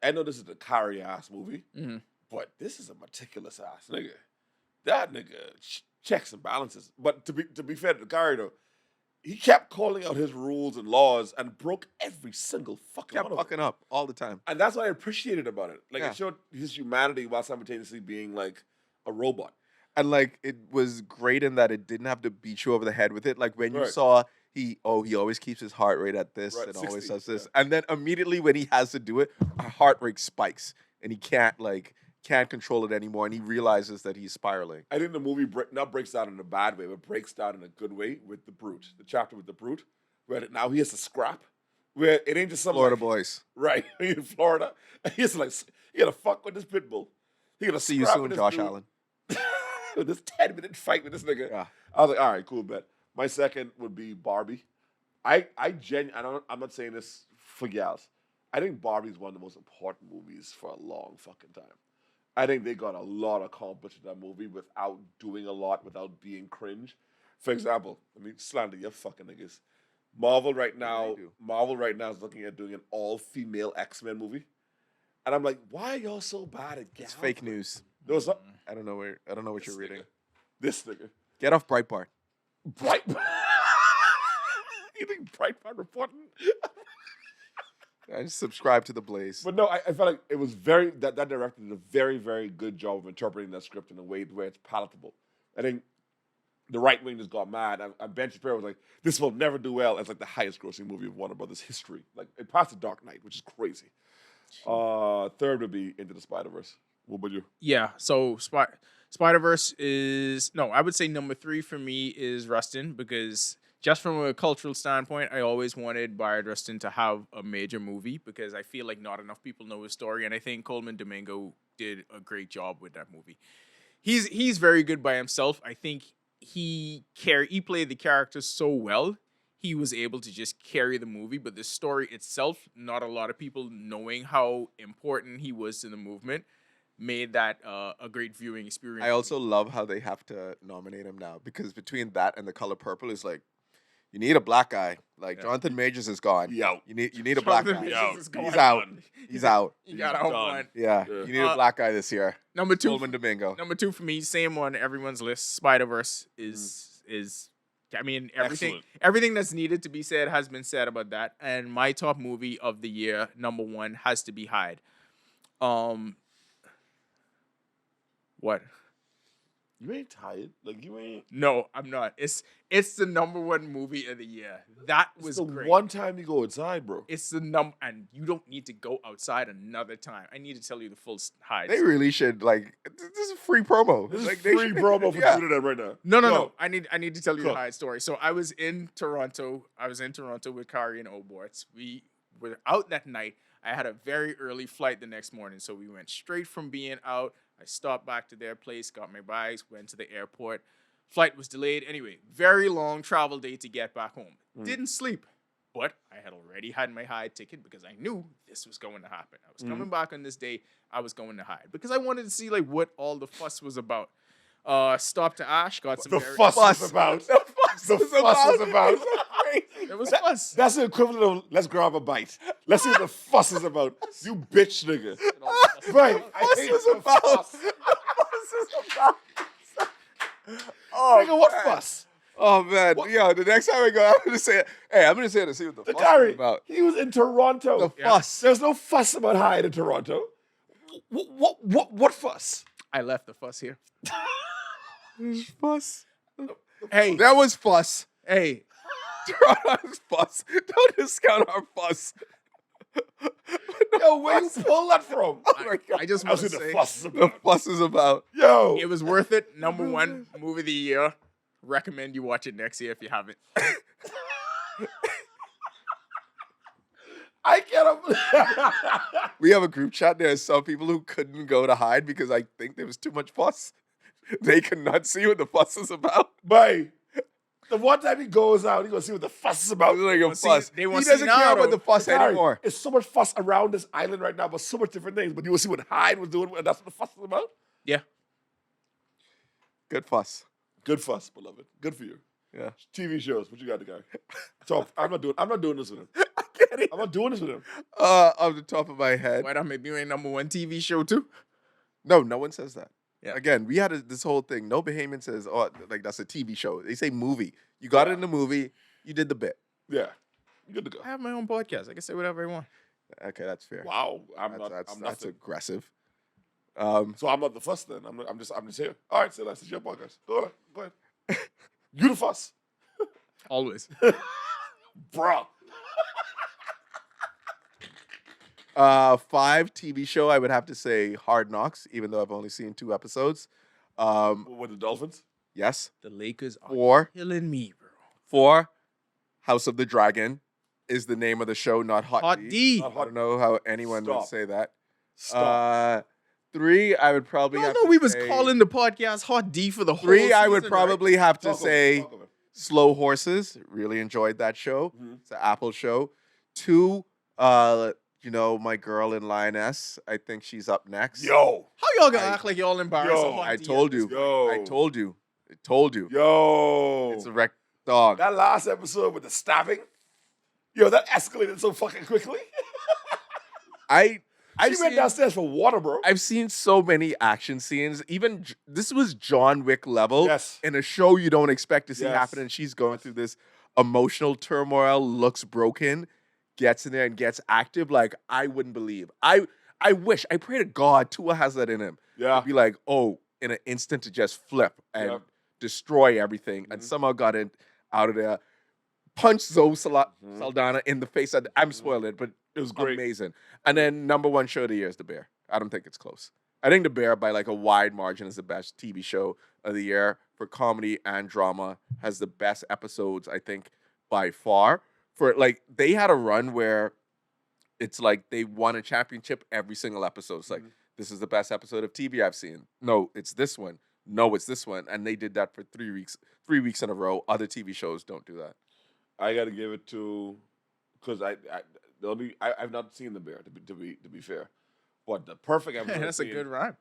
I know this is a Kari ass movie, Mhm. but this is a meticulous ass nigga. That nigga checks and balances. But to be fair to Kari though, he kept calling out his rules and laws and broke every single fucking kept one of them. fucking up all the time. And that's what I appreciated about it. Like Yeah. it showed his humanity while simultaneously being like a robot. And like, it was great in that it didn't have to beat you over the head with it. Like when you Right. saw he always keeps his heart rate at this Right, and always 60, does this. yeah. And then immediately when he has to do it, our heart rate spikes and he can't control it anymore. And he realizes that he's spiraling. I think the movie not breaks down in a bad way, but breaks down in a good way with the Brute. The chapter with the Brute, where now he has to scrap. Where it ain't just some Florida like, boys. right in Florida. He has to like he gotta fuck with this pit bull. He gotta See you scrap soon, with this Josh dude. Allen. With this 10-minute fight with this nigga. Yeah. I was like, all right, cool, bet. My second would be Barbie. I'm not saying this for gals. I think Barbie is one of the most important movies for a long fucking time. I think they got a lot accomplished in that movie without doing a lot, without being cringe. For example, let me slander you fucking niggas. Marvel right did now, I do? is looking at doing an all-female X-Men movie. And I'm like, why are y'all so bad at It's gals? fake news. No, it's not. I don't know what you're reading. This nigga. Get off Breitbart. Bright. You think Breitbart reporting? I just subscribe to the Blaze. But no, I felt like it was that director did a very, very good job of interpreting that script in a way where it's palatable. I think the right wing just got mad. And Ben Shapiro was like, this will never do well. It's like the highest grossing movie of Warner Brothers history. Like, it passed The Dark Knight, which is crazy. Third would be Into the Spider-Verse. What about you? Yeah, so Spider-Verse is... No, I would say number 3 for me is Rustin, because just from a cultural standpoint, I always wanted Bayard Rustin to have a major movie, because I feel like not enough people know his story, and I think Coleman Domingo did a great job with that movie. He's very good by himself. I think he played the character so well, he was able to just carry the movie, but the story itself, not a lot of people knowing how important he was to the movement, made that a great viewing experience. I also love how they have to nominate him now, because between that and The Color Purple is like, you need a black guy. Like, Jonathan Majors is gone. Yo. You need a black Jonathan guy. Majors is He's gone. out. He's out. You got He's out done. one. Yeah. Yeah. You need a black guy this year. Number 2. Coleman Domingo. Number 2 for me, same on everyone's list. Spider-Verse is. I mean, Excellent. everything that's needed to be said has been said about that. And my top movie of the year, number 1, has to be Hyde. What? You ain't tired. Like, you ain't. No, I'm not. It's the number 1 movie of the year. That It's was the great. one time you go outside, bro. It's the and you don't need to go outside another time. I need to tell you the full Hyde. They really should, like, this is free promo. This is Like, they free should- promo for yeah. doing that right now. No. Go. I need to tell you Go. the Hyde story. So I was in Toronto. with Kari and Oborts. We were out that night. I had a very early flight the next morning, so we went straight from being out. I stopped back to their place, got my bags, went to the airport. Flight was delayed. Anyway, very long travel day to get back home. Didn't sleep, but I had already had my Hyde ticket because I knew this was going to happen. I was coming back on this day. I was going to Hyde because I wanted to see like what all the fuss was about. Stopped to Ash, got some The very- fuss was about. The fuss was about. It was fuss. That's the equivalent of let's grab a bite. Let's see what the fuss is about. You bitch nigga. Right. I hate the fuss. Oh, Nigga, what man. fuss? Oh, man. Yo, the next time I go, I'm going to say, hey, I'm going to say it to see what the fuss Gary, is about. he was in Toronto. The fuss. There's no fuss about Hyde in Toronto. What fuss? I left the fuss here. Fuss. Hey, That was fuss. hey. Toronto's fuss. Don't discount our fuss. Yo, where you pull that from? Oh, my God. I just I want was to in the say fuss is The about. fuss is about. Yo. it was worth it. Number 1 movie of the year. Recommend you watch it next year if you haven't. I can't. We have a group chat. There are some people who couldn't go to Hyde because I think there was too much fuss. They could not see what the fuss is about. Bye. The one time he goes out, he's gonna see what the fuss is about. Like a see- fuss. they He wanna see doesn't now, care about though. the fuss Sorry, anymore. It's so much fuss around this island right now about so much different things. But you will see what Hyde was doing, and that's what the fuss is about. Yeah. Good fuss. Good fuss, beloved. Good for you. Yeah. TV shows. What you got, the guy? Talk. I'm not doing this with him. I'm not doing this with him. Off the top of my head. Why not maybe a number 1 TV show too? No one says that. Yeah. Again, we had this whole thing. No Bahamian says, oh, like that's a TV show. They say movie. You got it in the movie. You did the bit. Yeah. You good to go. I have my own podcast. I can say whatever I want. Okay, that's fair. Wow. That's I'm nothing. aggressive. So I'm not the fuss then. I'm just here. All right, so that's your podcast. Go ahead. You the fuss. Always. Bro. 5 TV show, I would have to say Hard Knocks, even though I've only seen 2 episodes. With the Dolphins? Yes. The Lakers are 4. killing me, bro. 4. House of the Dragon is the name of the show, not Hot, Hot D. D. Not I don't know how anyone would Stop. say that. Stop. 3, I would probably No, have no, to we was say- calling the podcast Hot D for the whole 3, I would season, probably have to Talk over it, say talk over it. Slow Horses. Really enjoyed that show. Mhm. It's an Apple show. 2, my girl in Lioness. I think she's up next. Yo. How y'all gonna I- act like y'all embarrassed? Yo, of Hot I D told at this you. point? Yo. I told you. I told you. Yo, It's a wreck dog. that last episode with the stabbing, yo, that escalated so fucking quickly. I've She went seen, downstairs for water, bro. I've seen so many action scenes. Even this was John Wick level Yes. in a show you don't expect to see Yes. happen, and she's going through this emotional turmoil, looks broken, gets in there and gets active. Like I wouldn't believe. I pray to God Tua has that in him. Yeah. Be like, oh, in an instant to just flip and Yep. destroy everything, and somehow got it out of there. Punched Zoe Saldana in the face. I'm spoiling it, but It was great. amazing. And then number one show of the year is The Bear. I don't think it's close. I think The Bear, by like a wide margin, is the best TV show of the year for comedy and drama. Has the best episodes, I think, by far. For like, they had a run where it's like they won a championship every single episode. It's like, this is the best episode of TV I've seen. No, it's this one. No, it's this one. And they did that for 3 weeks. 3 weeks in a row. Other TV shows don't do that. I got to give it to, because I've not seen The Bear to be fair, but the perfect episode. That's a good rhyme.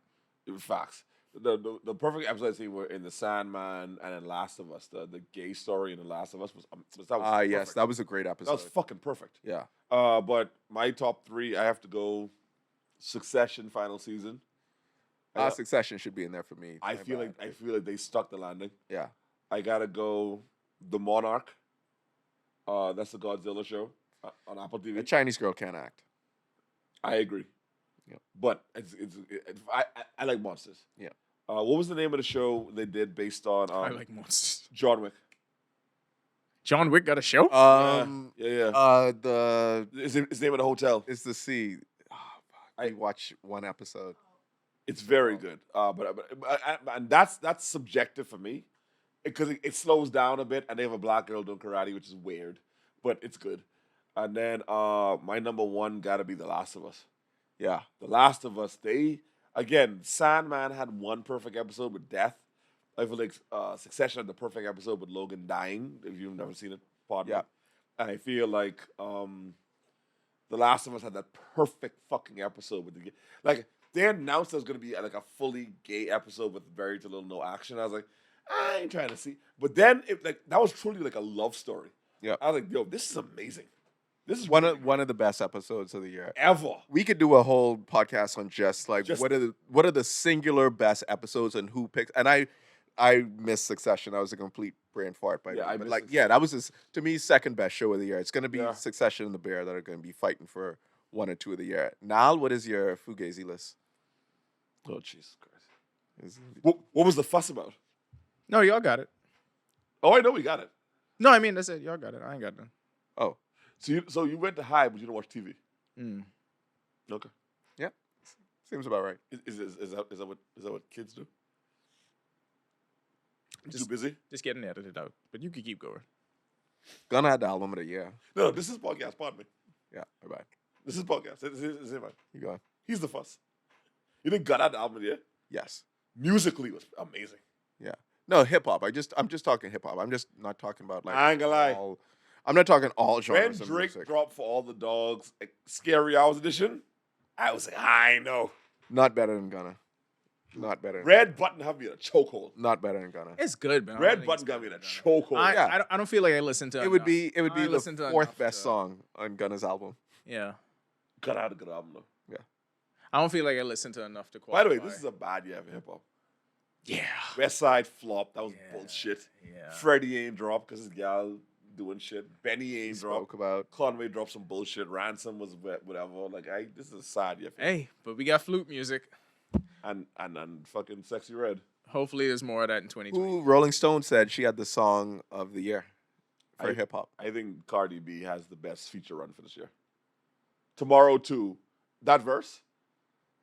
Facts. The perfect episode I've seen were in The Sandman and in Last of Us. The gay story in The Last of Us was that was Yes, perfect. that was a great That episode. was fucking perfect. Yeah. But my top three, I have to go Succession final season. Succession should be in there for me. I feel like they stuck the landing. Yeah. I gotta go The Monarch. That's the Godzilla show on Apple TV. A Chinese girl can't act. I agree. Yeah. But I like monsters. Yeah. What was the name of the show they did based on I like monsters. John Wick? John Wick got a show? Yeah. The It's the name of the hotel. is the sea. Oh, fuck. I watched one episode. It's very good. And that's subjective for me because it slows down a bit, and they have a black girl doing karate, which is weird, but it's good. And then my number one got to be The Last of Us. Yeah. The Last of Us. Sandman had one perfect episode with death. I feel like Succession had the perfect episode with Logan dying. If you've never seen it, pardon me. And I feel like The Last of Us had that perfect fucking episode with they announced there was gonna be like a fully gay episode with very little no action. I was like, I ain't trying to see. But then that was truly like a love story. Yeah. I was like, yo, this is amazing. This is One really of the best episodes of the year. ever. We could do a whole podcast on just Just- what are the singular best episodes and who picks. And I missed Succession. That was a complete brain fart by me. I But missed that was to me second best show of the year. It's gonna be Yeah. Succession and The Bear that are gonna be fighting for one or two of the year. Nal, what is your Fugazi list? Oh Jesus Christ! Is- What was the fuss about? No, y'all got it. Oh, I know we got it. No, I mean, that's it. Y'all got it. I ain't got none. Oh, So you went to high, but you don't watch TV. Mm. Okay. seems about right. Is that what kids do? Too Just- busy? Just getting edited out. But you can keep going. Gunna had the album of the year. No, this is podcast. Pardon me. Yeah, all right. This is podcast. This is him. You go. He's the fuss. You didn't got out the album yet? Yes. Musically was amazing. Yeah. No, hip hop. I'm just talking hip hop. I'm just not talking about like I ain't gonna lie. I'm not talking all When genres of Drake music. dropped For All the Dogs, Scary Hours edition, I was like, I know. Not better than Gunna. Not better. Red Button have me in a chokehold. Not better than Gunna. It's good, man. I Red think Button it's got me in a better than chokehold. I, Yeah. I don't feel like I listened to It would enough. be I listened to the fourth enough best to- song on Gunna's album. Yeah. Got out a good album though. I don't feel like I listened to enough to By qualify. the way, this is a bad year for hip hop. Yeah. West Side flop. That was Yeah. bullshit. Yeah. Freddie ain't dropped because his gal doing shit. Benny He ain't dropped. spoke about. Conway dropped some bullshit. Ransom was whatever. This is a sad year for him. Hey, but we got flute music. And fucking Sexy Red. Hopefully there's more of that in 2020. Who Rolling Stone said she had the song of the year for I- hip hop. I think Cardi B has the best feature run for this year. Tomorrow too. That verse,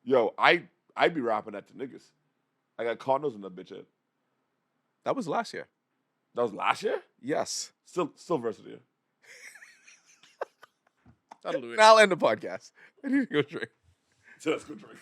yo, I'd be rapping that to niggas. I got condos in that bitch head. That was last year. That was last year. Yes. Still verse of the year. That'll do it. Now I'll end the podcast. I need to go drink. So let's go drink.